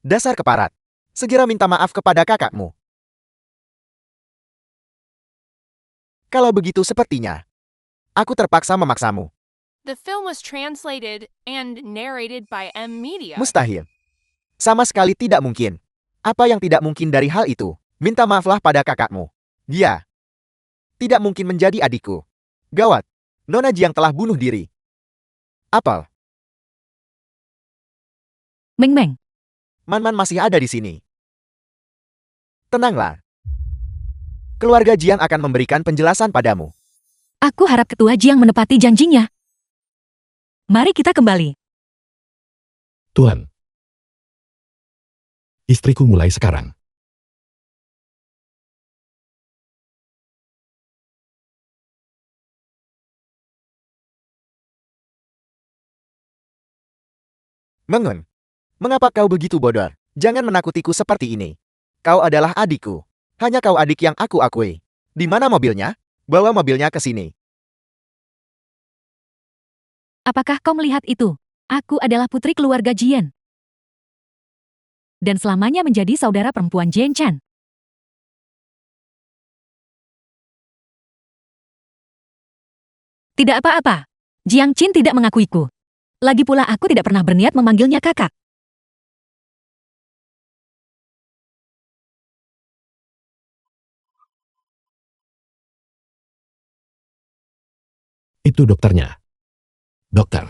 Dasar keparat. Segera minta maaf kepada kakakmu. Kalau begitu sepertinya aku terpaksa memaksamu. The film was translated and narrated by M Media. Mustahil. Sama sekali tidak mungkin. Apa yang tidak mungkin dari hal itu? Minta maaflah pada kakakmu. Dia tidak mungkin menjadi adikku. Gawat. Nona Jiang telah bunuh diri. Apel. Meng. Man masih ada di sini. Tenanglah. Keluarga Jiang akan memberikan penjelasan padamu. Aku harap ketua Jiang menepati janjinya. Mari kita kembali. Tuan. Istriku mulai sekarang. Mengun. Mengapa kau begitu bodoh? Jangan menakutiku seperti ini. Kau adalah adikku. Hanya kau adik yang aku akui. Di mana mobilnya? Bawa mobilnya ke sini. Apakah kau melihat itu? Aku adalah putri keluarga Jian. Dan selamanya menjadi saudara perempuan Jian Chan. Tidak apa-apa. Jiang Qin tidak mengakuiku. Lagi pula aku tidak pernah berniat memanggilnya kakak. Itu dokternya. Dokter.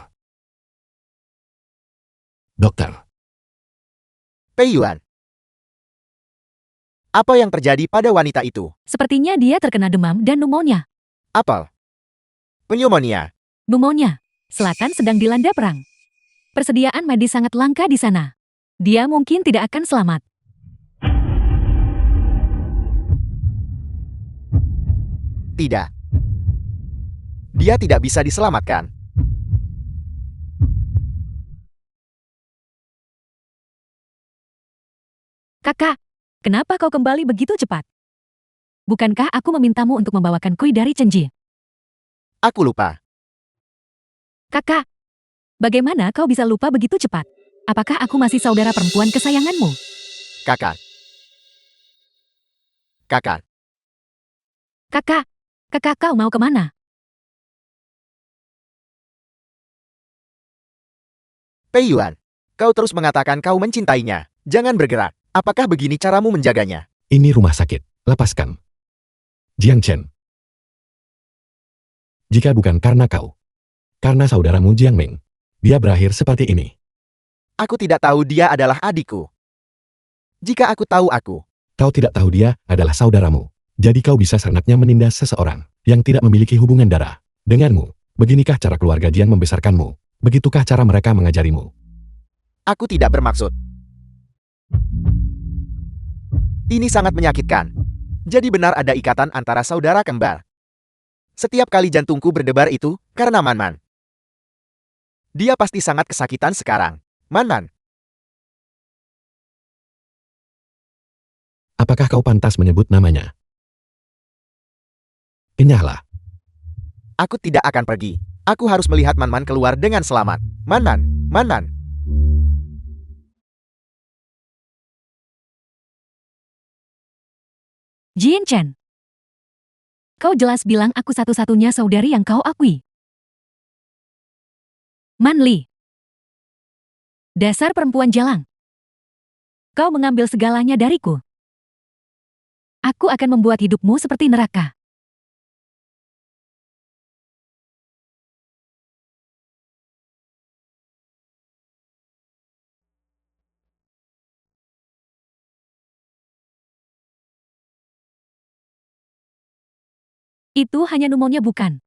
Dokter. Pei Yuan. Apa yang terjadi pada wanita itu? Sepertinya dia terkena demam dan pneumonia. Apel. Pneumonia. Pneumonia. Selatan sedang dilanda perang. Persediaan medis sangat langka di sana. Dia mungkin tidak akan selamat. Tidak. Dia tidak bisa diselamatkan. Kakak, kenapa kau kembali begitu cepat? Bukankah aku memintamu untuk membawakan kue dari Chenji? Aku lupa. Kakak, bagaimana kau bisa lupa begitu cepat? Apakah aku masih saudara perempuan kesayanganmu? Kakak. Kakak. Kakak, kakak kau mau kemana? Pei Yuan. Kau terus mengatakan kau mencintainya. Jangan bergerak. Apakah begini caramu menjaganya? Ini rumah sakit. Lepaskan. Jiang Chen. Jika bukan karena kau, karena saudaramu Jiang Ming, dia berakhir seperti ini. Aku tidak tahu dia adalah adikku. Jika aku tahu Kau tidak tahu dia adalah saudaramu. Jadi kau bisa seenaknya menindas seseorang yang tidak memiliki hubungan darah denganmu. Beginikah cara keluarga Jiang membesarkanmu? Begitukah cara mereka mengajarimu? aku tidak bermaksud. Ini sangat menyakitkan. Jadi benar ada ikatan antara saudara kembar. Setiap kali jantungku berdebar itu karena Man-Man. Dia pasti sangat kesakitan sekarang. Man-Man. Apakah kau pantas menyebut namanya? Kenyahlah. Aku tidak akan pergi. Aku harus melihat Man-Man keluar dengan selamat. Man-Man, Man-Man. Jin Chen. Kau jelas bilang aku satu-satunya saudari yang kau akui. Man Li. Dasar perempuan jalang. Kau mengambil segalanya dariku. Aku akan membuat hidupmu seperti neraka. Itu hanya pneumonia bukan?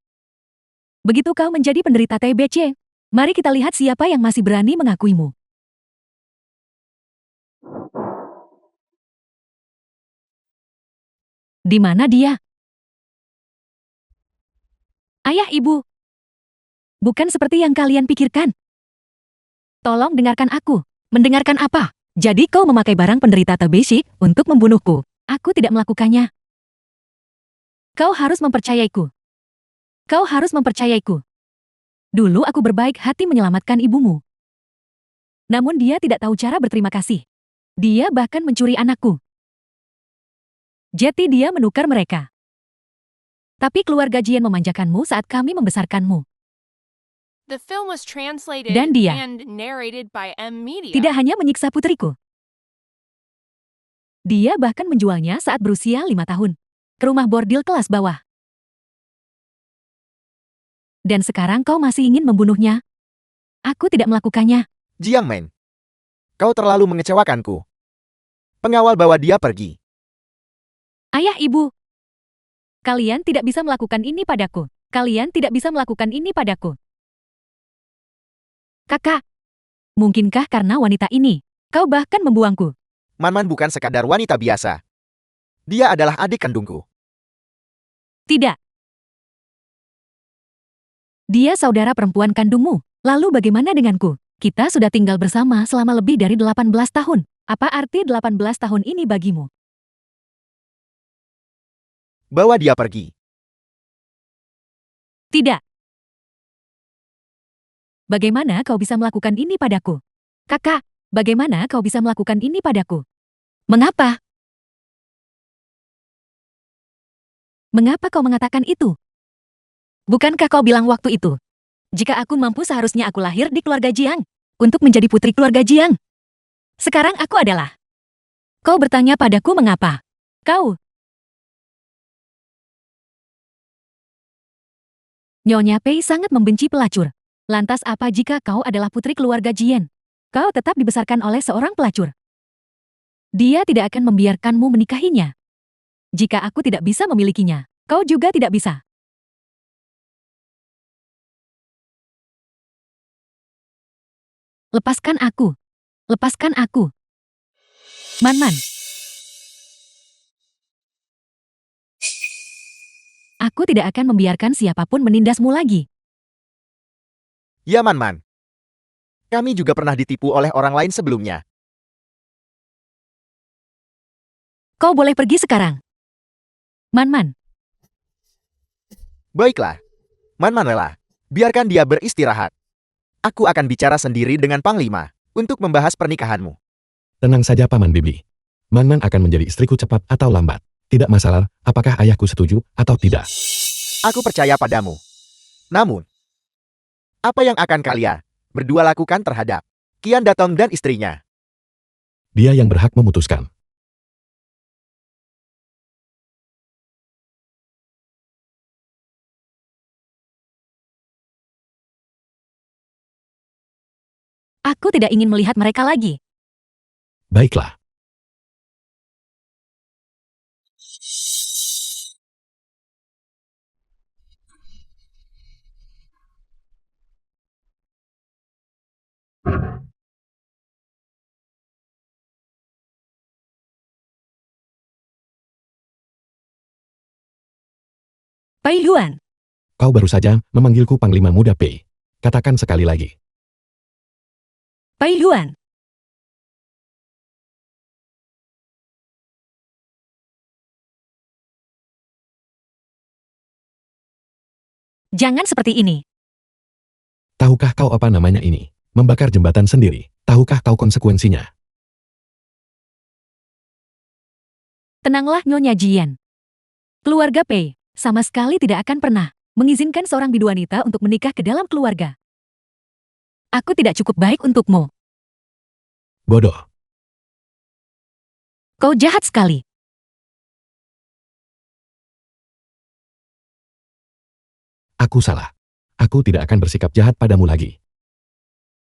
Begitu kau menjadi penderita TBC, mari kita lihat siapa yang masih berani mengakuimu. Di mana dia? Ayah ibu. Bukan seperti yang kalian pikirkan. Tolong dengarkan aku. Mendengarkan apa? Jadi kau memakai barang penderita TBC untuk membunuhku. Aku tidak melakukannya. Kau harus mempercayaiku. Kau harus mempercayaiku. Dulu aku berbaik hati menyelamatkan ibumu. Namun dia tidak tahu cara berterima kasih. Dia bahkan mencuri anakku. Jadi dia menukar mereka. Tapi keluarga Jian memanjakanmu saat kami membesarkanmu. The film was translated Dan dia and narrated by M Media. tidak hanya menyiksa putriku. Dia bahkan menjualnya saat berusia 5 tahun. Ke rumah bordil kelas bawah. Dan sekarang kau masih ingin membunuhnya? Aku tidak melakukannya. Jiang Men. Kau terlalu mengecewakanku. Pengawal bawa dia pergi. Ayah ibu. Kalian tidak bisa melakukan ini padaku. Kalian tidak bisa melakukan ini padaku. Kakak. Mungkinkah karena wanita ini, kau bahkan membuangku? Man-Man bukan sekadar wanita biasa. Dia adalah adik kandungku. Tidak. Dia saudara perempuan kandungmu. Lalu bagaimana denganku? Kita sudah tinggal bersama selama lebih dari 18 tahun. Apa arti 18 tahun ini bagimu? Bawa dia pergi. Tidak. Bagaimana kau bisa melakukan ini padaku? Kakak, bagaimana kau bisa melakukan ini padaku? Mengapa? Mengapa kau mengatakan itu? Bukankah kau bilang waktu itu? Jika aku mampu seharusnya aku lahir di keluarga Jiang. Untuk menjadi putri keluarga Jiang. Sekarang aku adalah. Kau bertanya padaku mengapa? Kau. Nyonya Pei sangat membenci pelacur. Lantas apa jika kau adalah putri keluarga Jian? Kau tetap dibesarkan oleh seorang pelacur. Dia tidak akan membiarkanmu menikahinya. Jika aku tidak bisa memilikinya, kau juga tidak bisa. Lepaskan aku. Lepaskan aku. Man-man. Aku tidak akan membiarkan siapapun menindasmu lagi. Ya Man-man. Kami juga pernah ditipu oleh orang lain sebelumnya. Kau boleh pergi sekarang. Man-man. Baiklah. Man-man rela. Biarkan dia beristirahat. Aku akan bicara sendiri dengan Panglima untuk membahas pernikahanmu. Tenang saja Paman Bibi. Man-man akan menjadi istriku cepat atau lambat. Tidak masalah apakah ayahku setuju atau tidak. Aku percaya padamu. Namun, apa yang akan kalian berdua lakukan terhadap Qian Datong dan istrinya? Dia yang berhak memutuskan. Aku tidak ingin melihat mereka lagi. Baiklah. Pai Yuan. Kau baru saja memanggilku Panglima Muda Pei. Katakan sekali lagi. Pai Yuan. Jangan seperti ini. Tahukah kau apa namanya ini? Membakar jembatan sendiri. Tahukah kau konsekuensinya? Tenanglah Nyonya Jian. Keluarga Pei sama sekali tidak akan pernah mengizinkan seorang bidu wanita untuk menikah ke dalam keluarga. Aku tidak cukup baik untukmu. Bodoh. Kau jahat sekali. Aku salah. Aku tidak akan bersikap jahat padamu lagi.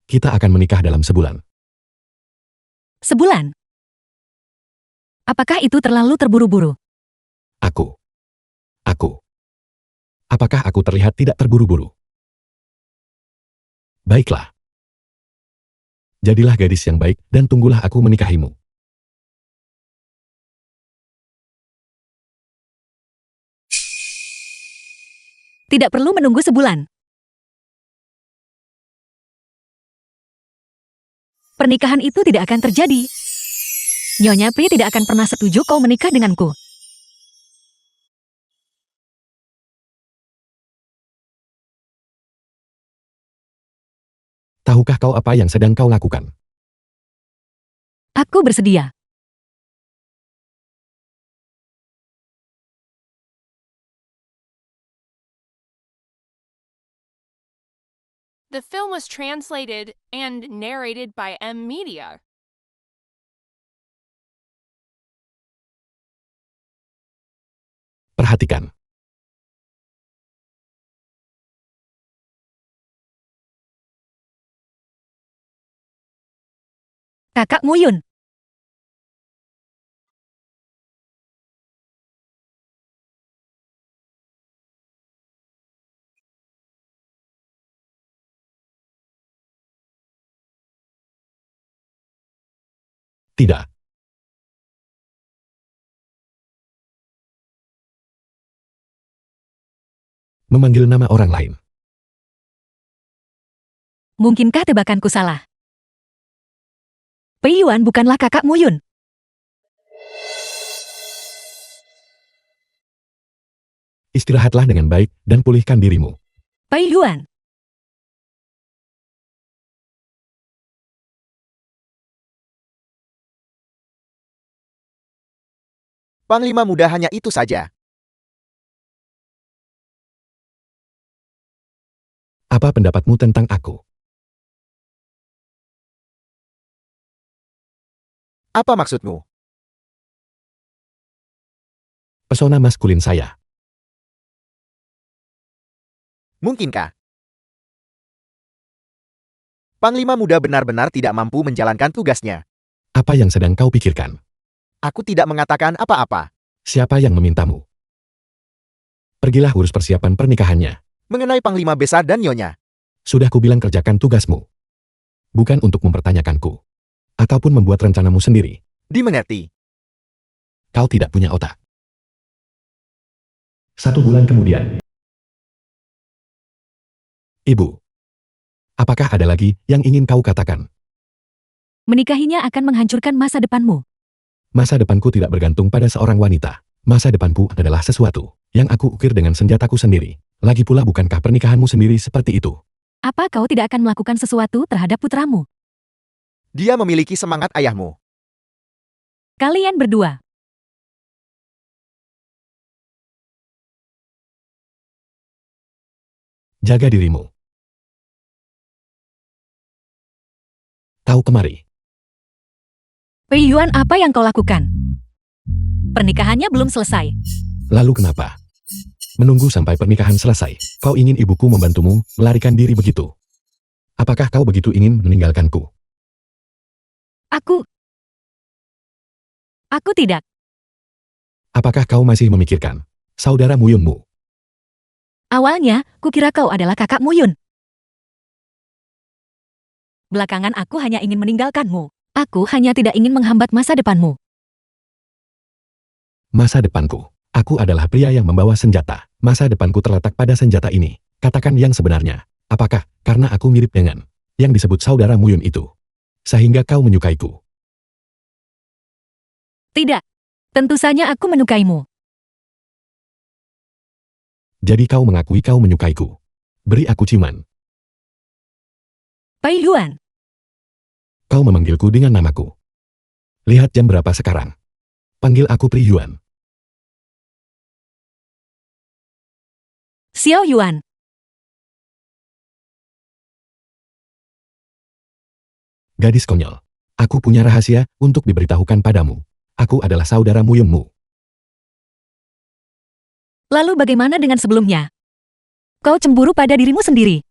Kita akan menikah dalam sebulan. Sebulan. Apakah itu terlalu terburu-buru? Aku. Apakah aku terlihat tidak terburu-buru? Baiklah. Jadilah gadis yang baik dan tunggulah aku menikahimu. Tidak perlu menunggu sebulan. Pernikahan itu tidak akan terjadi. Nyonya Pri tidak akan pernah setuju kau menikah denganku. Tahukah kau apa yang sedang kau lakukan? Aku bersedia. The film was translated and narrated by M Media. Perhatikan. Kakak Muyun. Tidak. Memanggil nama orang lain. Mungkinkah tebakanku salah? Pei Yuan bukanlah kakak Muyun. Istirahatlah dengan baik dan pulihkan dirimu. Pei Yuan. Panglima muda hanya itu saja. Apa pendapatmu tentang aku? Apa maksudmu? Pesona maskulin saya. Mungkinkah Panglima muda benar-benar tidak mampu menjalankan tugasnya. Apa yang sedang kau pikirkan? Aku tidak mengatakan apa-apa. Siapa yang memintamu? Pergilah urus persiapan pernikahannya. Mengenai Panglima Besar dan Nyonya, Sudah kubilang kerjakan tugasmu. Bukan untuk mempertanyakanku. Ataupun membuat rencanamu sendiri. dimengerti. Kau tidak punya otak. 1 bulan kemudian. Ibu. Apakah ada lagi yang ingin kau katakan? Menikahinya akan menghancurkan masa depanmu. Masa depanku tidak bergantung pada seorang wanita. Masa depanku adalah sesuatu yang aku ukir dengan senjataku sendiri. Lagi pula bukankah pernikahanmu sendiri seperti itu? Apa kau tidak akan melakukan sesuatu terhadap putramu? Dia memiliki semangat ayahmu. Kalian berdua. Jaga dirimu. Kau kemari. Pei Yuan, apa yang kau lakukan? Pernikahannya belum selesai. Lalu kenapa? Menunggu sampai pernikahan selesai. Kau ingin ibuku membantumu melarikan diri begitu? Apakah kau begitu ingin meninggalkanku? Aku tidak. Apakah kau masih memikirkan saudara Muyunmu? Awalnya, kukira kau adalah kakak Muyun. Belakangan aku hanya ingin meninggalkanmu. Aku hanya tidak ingin menghambat masa depanmu. Masa depanku. Aku adalah pria yang membawa senjata. Masa depanku terletak pada senjata ini. Katakan yang sebenarnya. Apakah karena aku mirip dengan yang disebut saudara Muyun itu? Sehingga kau menyukaiku. Tidak. Tentu saja aku menyukaimu. Jadi kau mengakui kau menyukaiku. Beri aku ciuman. Pei Yuan, Kau memanggilku dengan namaku. Lihat jam berapa sekarang. Panggil aku Pri Yuan. Xiao Yuan. Gadis konyol. Aku punya rahasia untuk diberitahukan padamu. Aku adalah saudara Muyunmu. Lalu bagaimana dengan sebelumnya? Kau cemburu pada dirimu sendiri.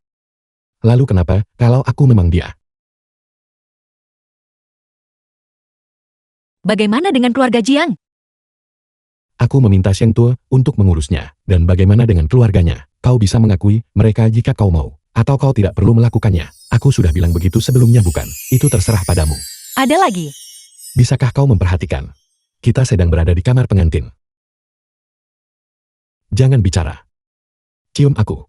Lalu kenapa kalau aku memang dia? Bagaimana dengan keluarga Jiang? Aku meminta Sheng Tuo untuk mengurusnya. Dan bagaimana dengan keluarganya? Kau bisa mengakui mereka jika kau mau. Atau kau tidak perlu melakukannya. Aku sudah bilang begitu sebelumnya bukan? Itu terserah padamu. Ada lagi. Bisakah kau memperhatikan? Kita sedang berada di kamar pengantin. Jangan bicara. Cium aku.